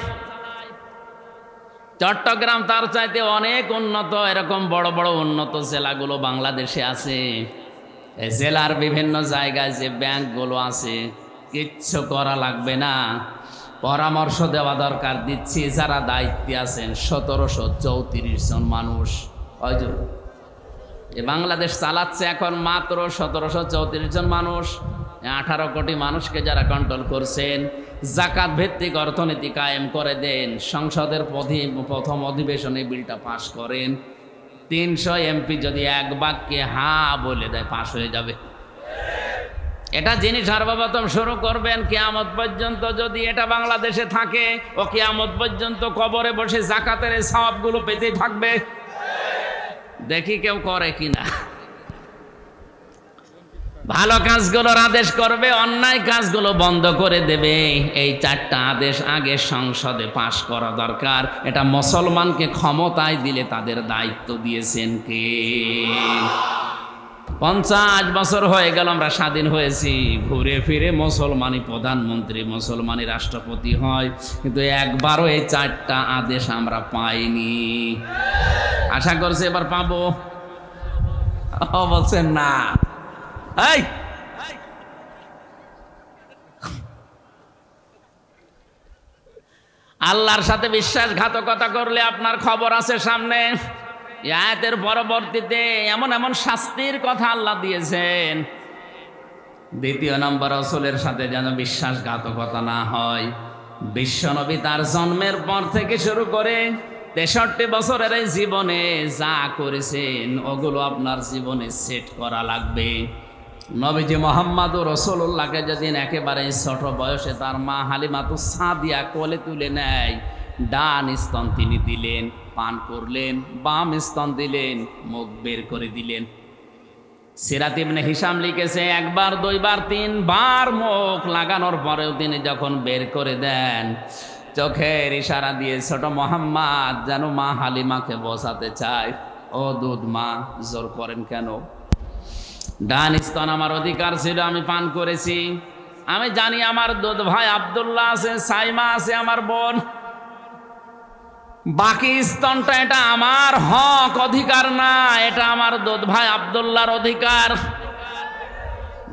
চট্টগ্রাম তার চাইতে অনেক উন্নত। এরকম বড় বড় উন্নত জেলাগুলো বাংলাদেশে আছে। এই জেলার বিভিন্ন জায়গায় যে ব্যাংকগুলো আছে, কিচ্ছু করা লাগবে না, পরামর্শ দেওয়া দরকার। দিচ্ছি যারা দায়িত্বে আছেন 1734 জন মানুষ। এই বাংলাদেশ চালাচ্ছে এখন মাত্র 1734 জন মানুষ। 18 কোটি মানুষকে যারা কন্ট্রোল করছেন, জাকাত ভিত্তিক অর্থনীতি কায়েম করে দেন। সংসদের প্রথম অধিবেশনে বিলটা পাশ করেন। 300 এমপি যদি এক বাক্যে হা বলে দেয়, পাশ হয়ে যাবে। এটা যিনি সর্বপ্রথম শুরু করবেন, কিয়ামত পর্যন্ত যদি এটা বাংলাদেশে থাকে, ও কিয়ামত পর্যন্ত কবরে বসে জাকাতের এই সওয়াবগুলো পেতেই থাকবে। দেখি কেউ করে কিনা। ভালো কাজগুলোর আদেশ করবে, অন্যায় কাজগুলো বন্ধ করে দেবে। এই 4টা আদেশ আগে সংসদে পাশ করা দরকার। এটা মুসলমানকে ক্ষমতায় দিলে তাদের দায়িত্ব দিয়েছেন কে? 50 বছর হয়ে গেল আমরা স্বাধীন হয়েছি, ঘুরে ফিরে মুসলমানই প্রধানমন্ত্রী, মুসলমানই রাষ্ট্রপতি হয়, কিন্তু একবারও এই 4টা আদেশ আমরা পাইনি। আশা করছি এবার পাবো। বলছেন না? এই আল্লাহর সাথে বিশ্বাসঘাতকতা করলে আপনার খবর আছে সামনে। আয়াতের পরবর্তীতে এমন এমন শাস্তির কথা আল্লাহ দিয়েছেন। 2 নম্বর, রাসূলের সাথে যেন বিশ্বাসঘাতকতা না হয়। বিশ্বনবী তার জন্মের পর থেকে শুরু করে 63 বছরের এই জীবনে যা করেছেন, ওগুলো আপনার জীবনে সেট করা লাগবে। নবীজি মুহাম্মদুর রাসূলুল্লাহকে যেদিন একেবারে ছোট বয়সে তার মা হালিমাতুস সাদিয়া কোলে তুলে নেয়, ডান স্তন তিনি দিলেন, পান করলেন, বাম স্তন দিলেন, মুখ বের করে দিলেন। সিরাত ইবনে হিশাম লিখেছে, 1 বার 2 বার 3 বার মুখ লাগানোর পরেও তিনি যখন বের করে দেন, চোখের ইশারা দিয়ে ছোট মোহাম্মদ যেন মা হালিমাকে বোঝাতে চায়, ও দুধ মা, জোর করেন কেন? ডান স্তন আমার অধিকার ছিল, আমি পান করেছি। আমি জানি আমার দুধ ভাই আব্দুল্লাহ আছে, সাইমা আছে, আমার বোন। বাকি স্তনটা এটা আমার হক, অধিকার না, এটা আমার দুধ ভাই আব্দুল্লাহর অধিকার।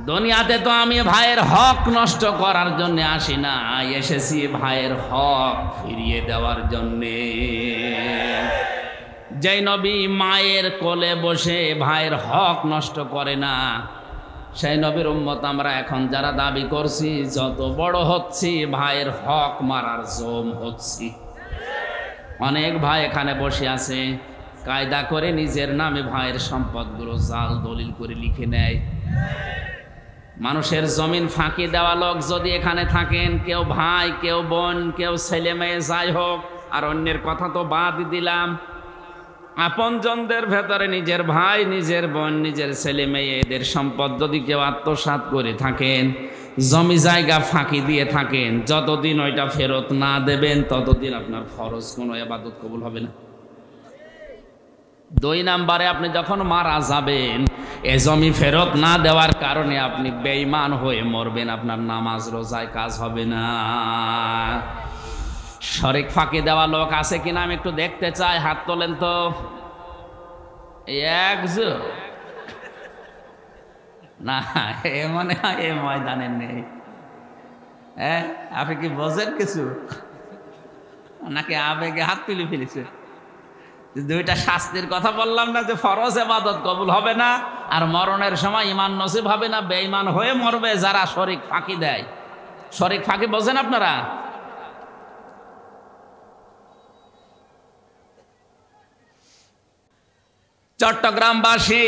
দুনিয়াতে তো আমি ভাইয়ের হক নষ্ট করার জন্য আসি না, এসেছি ভাইয়ের হক ফিরিয়ে দেওয়ার জন্যে। যেই নবী মায়ের কোলে বসে ভাইয়ের হক নষ্ট করে না, সেই নবীর উম্মত আমরা এখন যারা দাবি করছি, যত বড় হচ্ছি ভাইয়ের হক মারার জম হচ্ছি। অনেক ভাই এখানে বসে আছে, কায়দা করে নিজের নামে ভাইয়ের সম্পদগুলো জাল দলিল করে লিখে নেয়। মানুষের জমিন ফাঁকি দেওয়া লোক যদি এখানে থাকেন, কেউ ভাই, কেউ বোন, কেউ ছেলে মেয়ে, যাই হোক, আর অন্যের কথা তো বাদ দিলাম, আপনজনদের ভেতরে নিজের ভাই, নিজের বোন, নিজের ছেলে মেয়ে, এদের সম্পদ যদি কেউ আত্মসাৎ করে থাকেন, জমি জায়গা ফাঁকি দিয়ে থাকেন, যতদিন ওইটা ফেরত না দেবেন ততদিন আপনার ফরজ কোনো ইবাদত কবুল হবে না। 2 নম্বরে, আপনি যখন মারা যাবেন, এ জমি ফেরত না দেওয়ার কারণে আপনি বেঈমান হয়ে মরবেন, আপনার নামাজ রোজায় কাজ হবে না। শরিক ফাঁকি দেওয়া লোক আছে কিনা আমি একটু দেখতে চাই, হাত তোলেন তো। একজন না, এ মনে হয় এ ময়দানে নেই। হ্যাঁ, আপনি কি বোঝেন কিছু, নাকি আবেগে হাত তুলে ফেলেছে? 2টা শাস্তির কথা বললাম না, যে ফরজ ইবাদত কবুল হবে না, আর মরণের সময় ঈমান নসিব হবে না, বেঈমান হয়ে মরবে যারা শরিক ফাঁকি দেয়। শরিক ফাঁকি বোঝেন আপনারা? চট্টগ্রামবাসী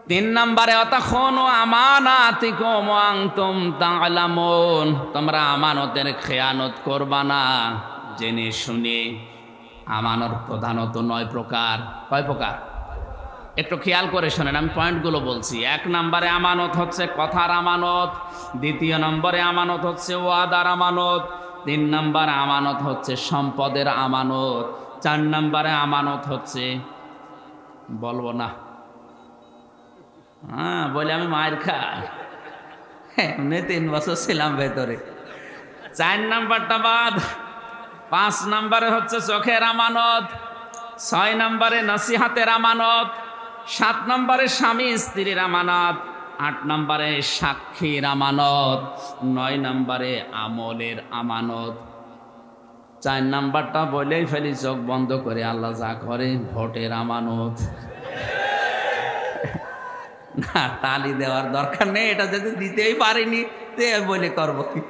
3 নম্বরে, অতখনু আমানাতিকুম ওয়া আনতুম তা'লামুন, তোমরা আমানতের খেয়ানত করবা না জেনে শুনে। আমানত প্রধানত 9 প্রকার। কয় প্রকার? একটু খেয়াল করে শোনেন, আমি পয়েন্টগুলো বলছি। 1 নম্বরে আমানত হচ্ছে কথার আমানত, 2 নম্বরে আমানত হচ্ছে ওয়াদার আমানত, 3 নম্বরে আমানত হচ্ছে সম্পদের আমানত, 4 নম্বরে আমানত হচ্ছে বলবো না, হ্যাঁ বলে আমি মায়ের খাই, এমনি 3 বছর ছিলাম ভেতরে। 4 নাম্বারটা বাদ। 5 নম্বরে হচ্ছে চোখের আমানত, 6 নম্বরে নসিহাতের আমানত, 7 নম্বরে স্বামী স্ত্রীর আমানত, 8 নম্বরে সাক্ষীর আমানত, 9 নম্বরে আমলের আমানত। 4 নাম্বারটা বলেই ফেলি চোখ বন্ধ করে, আল্লাহ যা করে, ভোটের আমানত। না, তালি দেওয়ার দরকার নেই, এটা যদি দিতেই পারিনি বলে করবো কি।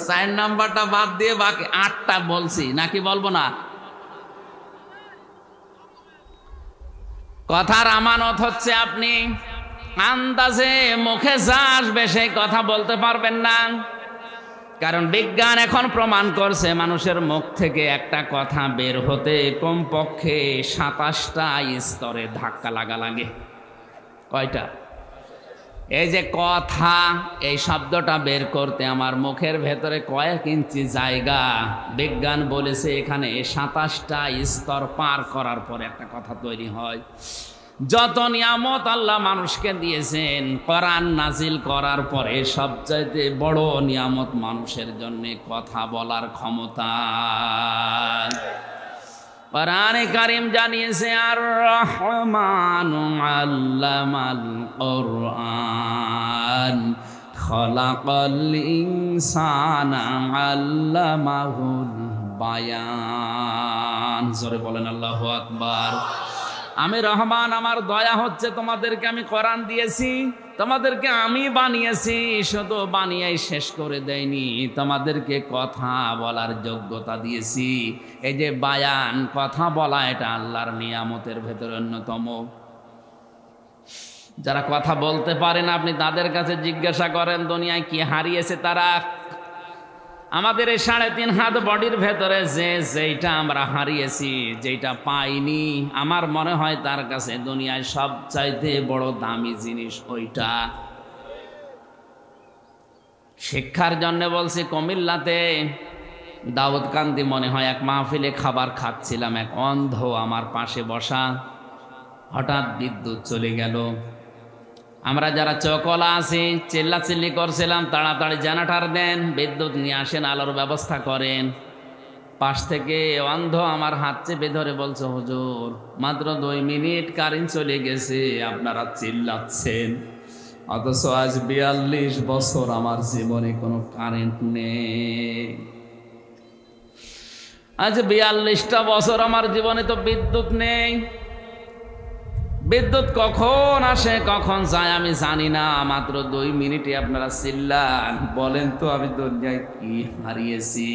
4 নাম্বারটা বাদ দিয়ে বাকি 8টা বলছি, নাকি বলবো না? কথার আমানত হচ্ছে আপনি আন্দাজে মুখে যা আসবে সেই কথা বলতে পারবেন না, কারণ বিজ্ঞান এখন প্রমাণ করছে মানুষের মুখ থেকে একটা কথা বের হতে কমপক্ষে 27টা স্তরে ধাক্কা লাগা লাগে। কয়টা? এই যে কথা, এই শব্দটা বের করতে আমার মুখের ভেতরে কয়েক ইঞ্চি জায়গা, বিজ্ঞান বলেছে এখানে 27টা স্তর পার করার পরে একটা কথা তৈরি হয়। যত নিয়ামত আল্লাহ মানুষকে দিয়েছেন, কোরআন নাজিল করার পরে সবচাইতে বড় নিয়ামত মানুষের জন্য কথা বলার ক্ষমতা। কোরআনে কারীম জানিয়েছে আর রহমানু আল্লামাল কোরআন খলাকাল ইনসানা আল্লামাহুল বায়ান। জোরে বলেন আল্লাহু আকবার। আমি রহমান, আমার দয়া হচ্ছে তোমাদেরকে আমি কোরআন দিয়েছি, তোমাদেরকে আমি বানিয়েছি, শুধু বানিয়েই শেষ করে দেয়নি, তোমাদেরকে কথা বলার যোগ্যতা দিয়েছি। এই যে বায়ান, কথা বলা, এটা আল্লাহর নিয়ামতের ভেতরে অন্যতম। যারা কথা বলতে পারে না, আপনি তাদের কাছে জিজ্ঞাসা করেন দুনিয়ায় কি হারিয়েছে তারা। আমাদের এই 3.5 হাত বডির ভেতরে যেইটা আমরা হারিয়েছি, যেইটা পাইনি, আমার মনে হয় তার কাছে দুনিয়ায় সবচাইতে বড় দামি জিনিস ওইটা। শিক্ষার জন্য বলছি, কুমিল্লাতে দাউদকান্দি মনে হয় এক মাহফিলে খাবার খাচ্ছিলাম, এক অন্ধ আমার পাশে বসা, হঠাৎ বিদ্যুৎ চলে গেল। আমরা যারা চকলা আছি চিল্লাচিল্লি করছিলাম, তাড়াতাড়ি জেনারেটর দেন, বিদ্যুৎ নিয়ে আসেন, আলোর ব্যবস্থা করেন। পাশ থেকে অন্ধ আমার হাত চেপে ধরে বলছে, হুজুর মাত্র 2 মিনিট কারেন্ট চলে গেছে, আপনারা চিল্লাচ্ছেন, অথচ আজ 42 বছর আমার জীবনে কোনো কারেন্ট নেই। আজ 42টা বছর আমার জীবনে তো বিদ্যুৎ নেই। বিদ্যুৎ কখন আসে কখন যায় আমি জানি না, মাত্র 2 মিনিটে আপনারা চিল্লান। বলেন তো আমি দুনিয়ায় কি হারিয়েছি?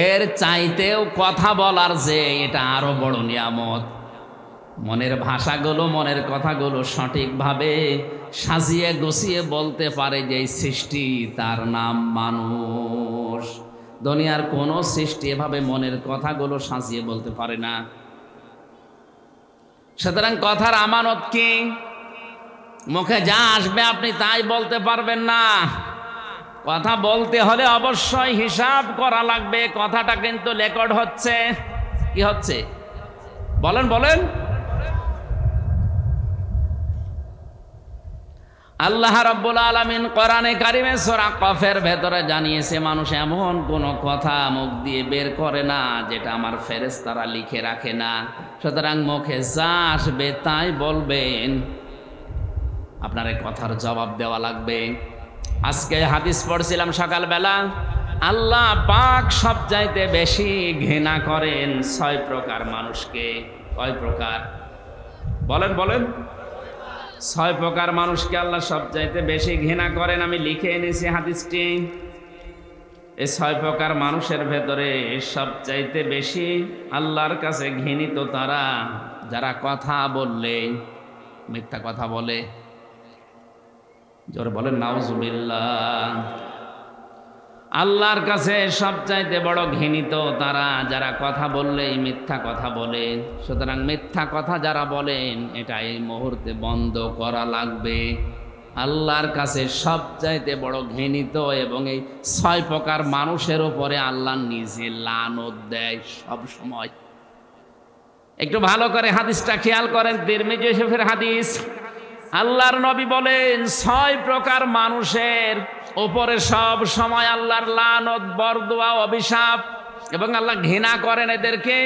এর চাইতেও কথা বলার যে এটা আরো বড় নিয়ামত। মনের ভাষাগুলো, মনের কথাগুলো সঠিকভাবে সাজিয়ে গুছিয়ে বলতে পারে যে সৃষ্টি, তার নাম মানুষ। দুনিয়ার কোনো সৃষ্টি এভাবে মনের কথাগুলো সাজিয়ে বলতে পারে না। সুতরাং কথার আমানত কি? মুখে যা আসবে আপনি তাই বলতে পারবেন না। কথা বলতে হলে অবশ্যই হিসাব করা লাগবে। কথাটা কিন্তু রেকর্ড হচ্ছে। কি হচ্ছে বলেন বলেন? আল্লাহ রাব্বুল আলামিন কোরআনে কারিমে সূরা কফের ভেতরে জানিয়েছে, মানুষ এমন কোনো কথা মুখ দিয়ে বের করে না যেটা আমার ফেরেশতারা লিখে রাখে না। সুতরাং মুখে যা আসবে তাই বলবেন, আপনার এই কথার জবাব দেওয়া লাগবে। আজকে হাদিস পড়ছিলাম সকালবেলা, আল্লাহ পাক সবচাইতে বেশি ঘৃণা করেন 6 প্রকার মানুষকে। কয় প্রকার বলেন বলেন? 6 প্রকার মানুষকে আল্লাহ সবচাইতে বেশি ঘৃণা করেন। আমি লিখে এনেছি হাদিসটি। এই 6 প্রকার মানুষের ভেতরে সবচাইতে বেশি আল্লাহর কাছে ঘৃণিত তারা যারা কথা বললে মিথ্যা কথা বলে। জোরে বলেন নাউজুবিল্লাহ। আল্লাহর কাছে সবচাইতে বড় ঘৃণিত তারা যারা কথা বললেই মিথ্যা কথা বলে। সুতরাং মিথ্যা কথা যারা বলেন এটা এই মুহূর্তে বন্ধ করা লাগবে। আল্লাহর কাছে সবচাইতে বড় ঘৃণিত এবং এই 6 প্রকার মানুষের উপরে আল্লাহ নিজে লানত দেয় সব সময়। একটু ভালো করে হাদিসটা খেয়াল করেন, তিরমিজি শরীফের হাদিস। আল্লাহর নবী বলেন 6 প্রকার মানুষের উপরে সব সময় আল্লাহর লানত, বরদোয়া, অভিশাপ এবং আল্লাহ ঘৃণা করেন এদেরকে।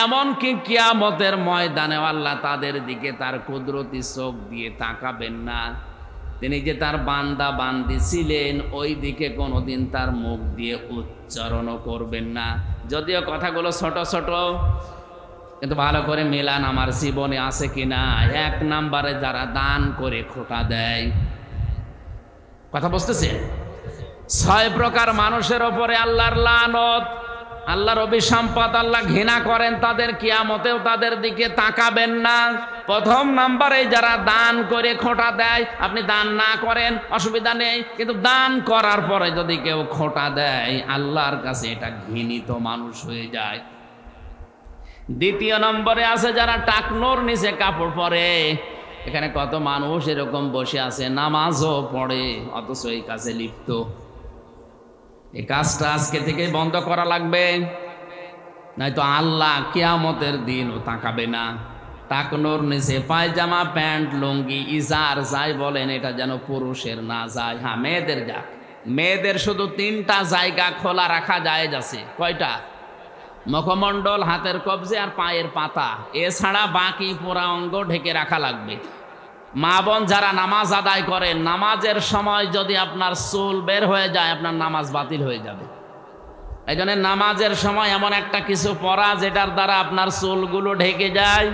এমনকি কিয়ামতের ময়দানে আল্লাহ তাদের দিকে তার কুদরতি চোখ দিয়ে তাকাবেন না। তিনি যে তার বান্দা বান্দি ছিলেন ওই দিকে কোনোদিন তার মুখ দিয়ে উচ্চারণও করবেন না। যদিও কথাগুলো ছোট ছোট, কিন্তু ভালো করে মেলান আমার জীবনে আছে কিনা। 1 নম্বরে যারা দান করে খোটা দেয়, কথা বুঝতেছে? 6 প্রকার মানুষের ওপরে আল্লাহর লানত, আল্লাহর অভিসম্পদ, আল্লাহ ঘৃণা করেন তাদের, কিয়ামতেও তাদের দিকে তাকাবেন না। 1 নম্বরে যারা দান করে খোটা দেয়। আপনি দান না করেন অসুবিধা নেই, কিন্তু দান করার পরে যদি কেউ খোটা দেয় আল্লাহর কাছে এটা ঘৃণিত মানুষ হয়ে যায়। 2 নম্বরে আছে যারা টাকনোর নিচে কাপড় পরে। এখানে কত মানুষ এরকম বসে আছে, নামাজও পড়ে অথচ এই কাজে লিপ্ত। এই কাজটা আজকে থেকে বন্ধ করা লাগবে, নয়তো আল্লাহ কিয়ামতের দিনও তাকাবে না। টাকনোর নিচে পায়জামা, প্যান্ট, লুঙ্গি, ইজার যাই বলেন এটা যেন পুরুষের না যায়। হ্যাঁ, মেয়েদের যাক। মেয়েদের শুধু 3টা জায়গা খোলা রাখা যায় আছে। কয়টা? মুখমণ্ডল, হাতের কবজি আর পায়ের পাতা। এছাড়া বাকি পুরা অঙ্গ ঢেকে রাখা লাগবে। মা বোন যারা নামাজ আদায় করেন, নামাজের সময় যদি আপনার চুল বের হয়ে যায় আপনার নামাজ বাতিল হয়ে যাবে। এই জন্য নামাজের সময় এমন একটা কিছু পরা যেটার দ্বারা আপনার চুলগুলো ঢেকে যায়,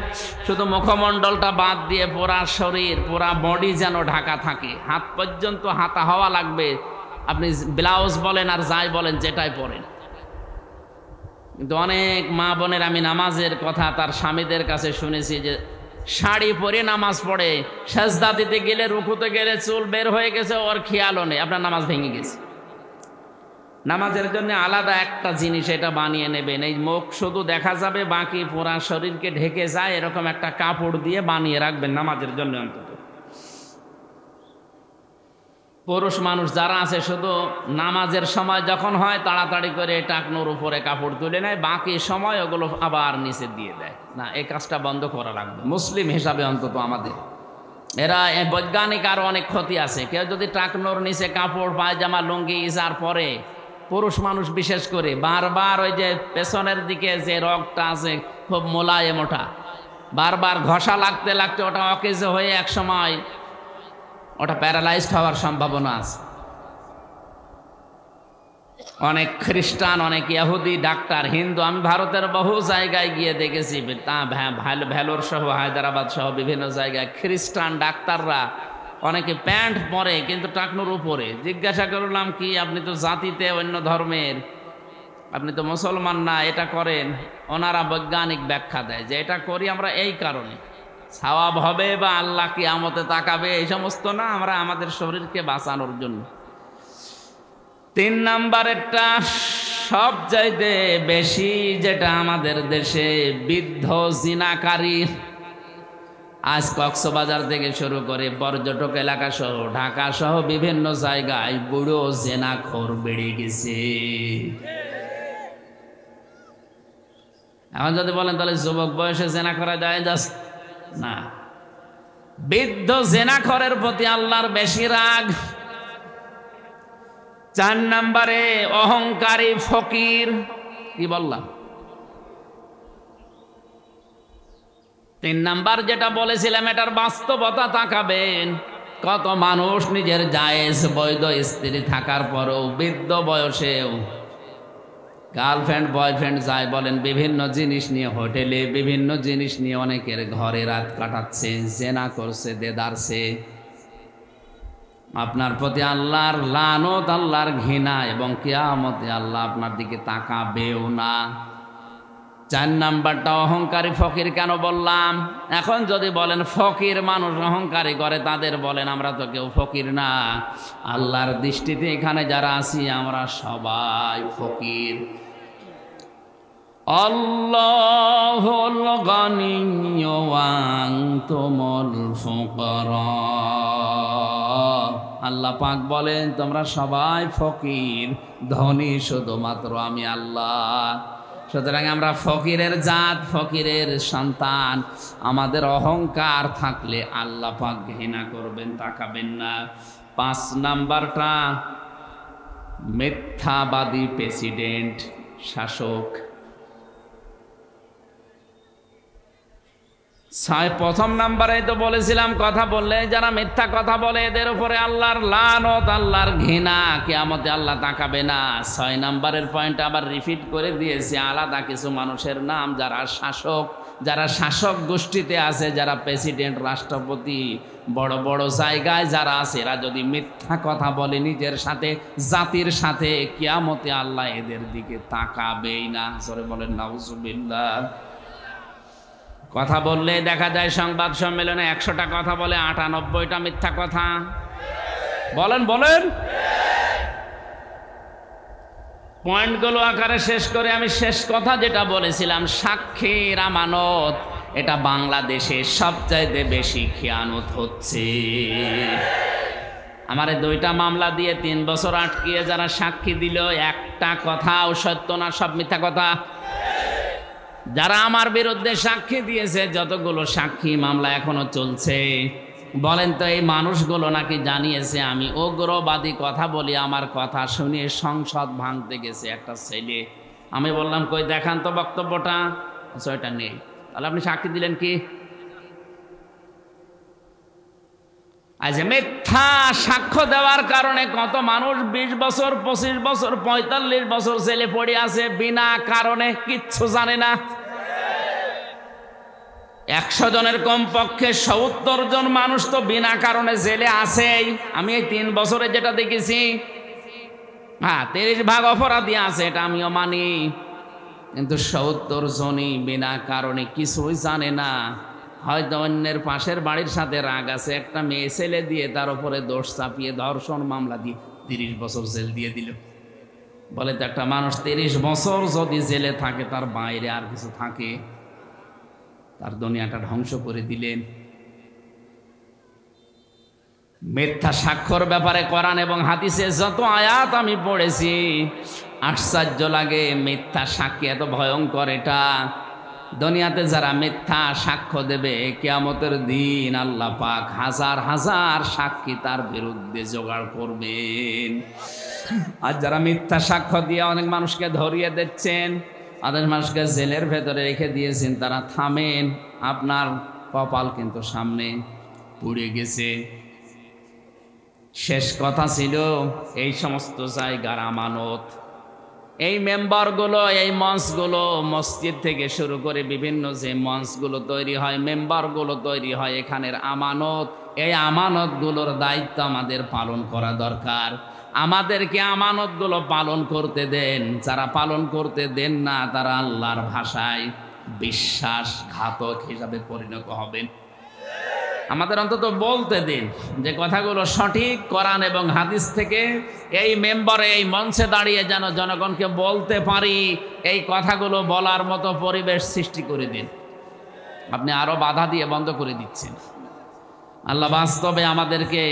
শুধু মুখমণ্ডলটা বাদ দিয়ে পুরা শরীর, পুরা বডি যেন ঢাকা থাকে। হাত পর্যন্ত হাতা হওয়া লাগবে। আপনি ব্লাউজ বলেন আর যাই বলেন যেটাই পরেন। কিন্তু অনেক মা বোনের আমি নামাজের কথা তার স্বামীদের কাছে শুনেছি যে শাড়ি পরে নামাজ পড়ে, সেজদা দিতে গেলে, রুকুতে গেলে চুল বের হয়ে গেছে, ওর খেয়ালও নেই, আপনার নামাজ ভেঙে গেছে। নামাজের জন্য আলাদা একটা জিনিস এটা বানিয়ে নেবেন। এই মুখ শুধু দেখা যাবে, বাকি পুরা শরীরকে ঢেকে যায় এরকম একটা কাপড় দিয়ে বানিয়ে রাখবেন নামাজের জন্য। অন্তত পুরুষ মানুষ যারা আছে শুধু নামাজের সময় যখন হয় তাড়াতাড়ি করে টাকনোর উপরে কাপড় তুলে নেয়, বাকি সময় ওগুলো আবার নিচে দিয়ে দেয়। না, এই কাজটা বন্ধ করা লাগবে মুসলিম হিসাবে অন্তত আমাদের। এরা বৈজ্ঞানিক আরও অনেক ক্ষতি আছে। কেউ যদি টাকনোর নিচে কাপড়, পায়জামা, লুঙ্গি, ইজার পরে, পুরুষ মানুষ বিশেষ করে, বারবার ওই যে পেছনের দিকে যে রগটা আছে খুব মোলায়েম, ওটা বারবার ঘষা লাগতে লাগতে ওটা অকেজো হয়ে এক সময় ওটা প্যারালাইজড হওয়ার সম্ভাবনা আছে। অনেক খ্রিস্টান, অনেক ইহুদি ডাক্তার, হিন্দু, আমি ভারতের বহু জায়গায় গিয়ে দেখেছি, তা ভেলোর সহ, হায়দ্রাবাদ সহ বিভিন্ন জায়গায় খ্রিস্টান ডাক্তাররা অনেকে প্যান্ট পরে কিন্তু টাকনোর উপরে। জিজ্ঞাসা করলাম কি আপনি তো জাতিতে অন্য ধর্মের, আপনি তো মুসলমান না, এটা করেন? ওনারা বৈজ্ঞানিক ব্যাখ্যা দেয় যে এটা করি আমরা এই কারণে, সওয়াব হবে বা আল্লাহ কিয়ামতে তাকাবে এই সমস্ত না, আমরা আমাদের শরীরকে বাঁচানোর জন্য। 3 নম্বরেরটা সবচাইতে বেশি যেটা আমাদের দেশে, বৃদ্ধ জিনাকারী। আজ কক্সবাজার থেকে শুরু করে পর্যটক এলাকা সহ ঢাকা সহ বিভিন্ন জায়গায় বুড়ো জেনাখোর বেড়ে গেছে। এখন যদি বলেন তাহলে যুবক বয়সে জেনা করা যায় যাচ্ছে না, বৃদ্ধ জেনাখোরের প্রতি আল্লাহর বেশি রাগ। 4 নম্বরে অহংকারী ফকির। কি বললাম? 3 নাম্বার যেটা বলেছিলাম এটার বাস্তবতা তাকাবেন। কত মানুষ নিজের জায়েজ বৈধ স্ত্রী থাকার পরও বৃদ্ধ বয়সেও গার্লফ্রেন্ড, বয়ফ্রেন্ড যাই বলেন, বিভিন্ন জিনিস নিয়ে হোটেলে, বিভিন্ন জিনিস নিয়ে অনেকের ঘরে রাত কাটাচ্ছে, জেনা করছে, দেদারছে। আপনার প্রতি আল্লাহর লানত, আল্লাহর ঘৃণা, এবং কিয়ামতে আল্লাহ আপনার দিকে তাকাবেও না। 4 নাম্বারটা অহংকারী ফকির কেন বললাম? এখন যদি বলেন ফকির মানুষ অহংকারী করে, তাদের বলেন আমরা তো কেউ ফকির না। আল্লাহর দৃষ্টিতে এখানে যারা আছি আমরা সবাই ফকির। আল্লাহুল গানিয়্যু ওয়া আনতুমুল ফুকারা। আল্লাহ পাক বলেন তোমরা সবাই ফকির, ধনী শুধুমাত্র আমি আল্লাহ। সুতরাং আমরা ফকিরের জাত, ফকিরের সন্তান। আমাদের অহংকার থাকলে আল্লাহ পাক ঘৃণা করবেন, তাকাবেন না। 5 নাম্বারটা মিথ্যাবাদী প্রেসিডেন্ট, শাসক। 1ম নাম্বারেই তো বলেছিলাম, কথা বললে যারা মিথ্যা কথা বলে এদের উপরে আল্লাহর লানত, আল্লাহর ঘৃণা, কিয়ামতে আল্লাহ তাকাবে না। 6 নাম্বারের পয়েন্ট আবার রিপিট করে দিয়েছি, আলাদা কিছু মানুষের নাম যারা শাসক, যারা শাসক গোষ্ঠীতে আছে, যারা প্রেসিডেন্ট, রাষ্ট্রপতি, বড় বড় জায়গায় যারা আছে, এরা যদি মিথ্যা কথা বলে নিজের সাথে, জাতির সাথে, কিয়ামতে আল্লাহ এদের দিকে তাকাবেই না। জোরে বলেন নাউজুবিল্লাহ। কথা বললে দেখা যায় সংবাদ সম্মেলনে 100টা কথা বলে 98টা মিথ্যা কথা। বলেন বলেন। পয়েন্টগুলো আকারে শেষ করে আমি শেষ কথা যেটা বলেছিলাম, সাক্ষীর আমানত, এটা বাংলাদেশে সবচাইতে বেশি খেয়ানত হচ্ছে। আমারে 2টা মামলা দিয়ে 3 বছর আটকিয়ে যারা সাক্ষী দিল, একটা কথাও সত্য না, সব মিথ্যা কথা। যারা আমার বিরুদ্ধে সাক্ষী দিয়েছে, যতগুলো সাক্ষী মামলা এখনো চলছে, বলেন তো এই মানুষগুলো নাকি জানিয়েছে আমি উগ্রবাদী কথা বলি, আমার কথা শুনিয়ে সংসদ ভাঙতে গেছে একটা ছেলে। আমি বললাম কই দেখান তো বক্তব্যটা, ওটা নেই। তাহলে আপনি সাক্ষী দিলেন কি? আজ মিথ্যা সাক্ষ্য দেওয়ার কারণে কত মানুষ 20 বছর, 25 বছর, 45 বছর জেলে পড়ে আছে বিনা কারণে, কিচ্ছু জানে না। 100 জনের কমপক্ষে 70 জন মানুষ তো বিনা কারণে জেলে আছেই। আমি এই 3 বছরে যেটা দেখেছি, হ্যাঁ 30 ভাগ অপরাধী আছে, এটা আমিও মানি, কিন্তু 70 জনই বিনা কারণে কিছুই জানে না। হয়তো অন্যের পাশের বাড়ির সাথে রাগ আছে, একটা মেয়ে ছেলে দিয়ে তার উপরে দোষ চাপিয়ে ধর্ষণ মামলা দিয়ে 30 বছর জেল দিয়ে দিল। বলে তো একটা মানুষ 30 বছর যদি জেলে থাকে, তার বাইরে আর কিছু থাকে? তার দুনিয়াটা ধ্বংস করে দিলেন। মিথ্যা সাক্ষ্যর ব্যাপারে কোরআন এবং হাদিসে যত আয়াত আমি পড়েছি, আশ্চর্য লাগে। মিথ্যা সাক্ষী এত ভয়ঙ্কর, এটা দুনিয়াতে যারা মিথ্যা সাক্ষ্য দেবে, কিয়ামতের দিন আল্লাহ পাক হাজার হাজার সাক্ষী তার বিরুদ্ধে জোগাড় করবেন। আর যারা মিথ্যা সাক্ষ্য দিয়ে অনেক মানুষকে ধরিয়ে দিচ্ছেন, অনেক মানুষকে জেলের ভেতরে রেখে দিয়েছেন, তারা থামেন, আপনার কপাল কিন্তু সামনে পুড়ে গেছে। শেষ কথা ছিল এই সমস্ত জায়গার আমানত, এই মেম্বারগুলো, এই মঞ্চগুলো, মসজিদ থেকে শুরু করে বিভিন্ন যে মঞ্চগুলো তৈরি হয়, মেম্বারগুলো তৈরি হয়, এখানের আমানত, এই আমানতগুলোর দায়িত্ব আমাদের পালন করা দরকার। আমাদেরকে আমানতগুলো পালন করতে দেন। যারা পালন করতে দেন না, তারা আল্লাহর ভাষায় বিশ্বাসঘাতক হিসাবে পরিণত হবেন। আমাদের অন্তত বলতে দিন যে কথাগুলো সঠিক, কোরআন এবং হাদিস থেকে। এই মেম্বারে, এই মঞ্চে দাঁড়িয়ে যেন জনগণকে বলতে পারি, এই কথাগুলো বলার মতো পরিবেশ সৃষ্টি করে দিন। আপনি আরো বাধা দিয়ে বন্ধ করে দিচ্ছেন। আল্লাহ বাস্তবে আমাদেরকে,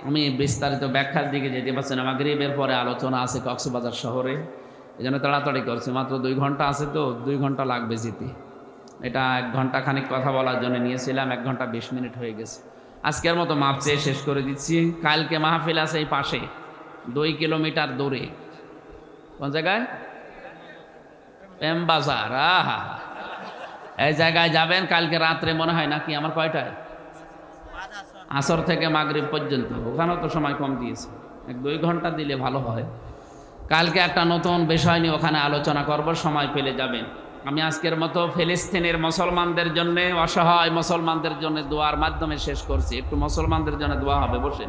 আমি বিস্তারিত ব্যাখ্যার দিকে যেতে পারছি না, মাগরিবের পরে আলোচনা আছে কক্সবাজার শহরে, এই জন্য তাড়াতাড়ি করছে। মাত্র 2 ঘন্টা আছে, তো 2 ঘন্টা লাগবে যেতে। এটা 1 ঘন্টা খানিক কথা বলার জন্য নিয়েছিলাম, 1 ঘন্টা 20 মিনিট হয়ে গেছে। আজকের মতো মাপ চেয়ে শেষ করে দিচ্ছি। কালকে মাহফিল আছে এই পাশে 2 কিলোমিটার দূরে। কোন জায়গায়? প্রেমবাজার। আহা, এই জায়গায় যাবেন কালকে রাত্রে, মনে হয় নাকি আমার কয়টায়? আসর থেকে মাগরিব পর্যন্ত। ওখানেও তো সময় কম দিয়েছে, 1-2 ঘন্টা দিলে ভালো হয়। কালকে একটা নতুন বিষয় নিয়ে ওখানে আলোচনা করব, সময় পেলে যাবেন। আমি আজকের মতো ফিলিস্তিনের মুসলমানদের জন্য, অসহায় মুসলমানদের জন্য দোয়ার মাধ্যমে শেষ করছি। একটু মুসলমানদের জন্য দোয়া হবে, বসেন।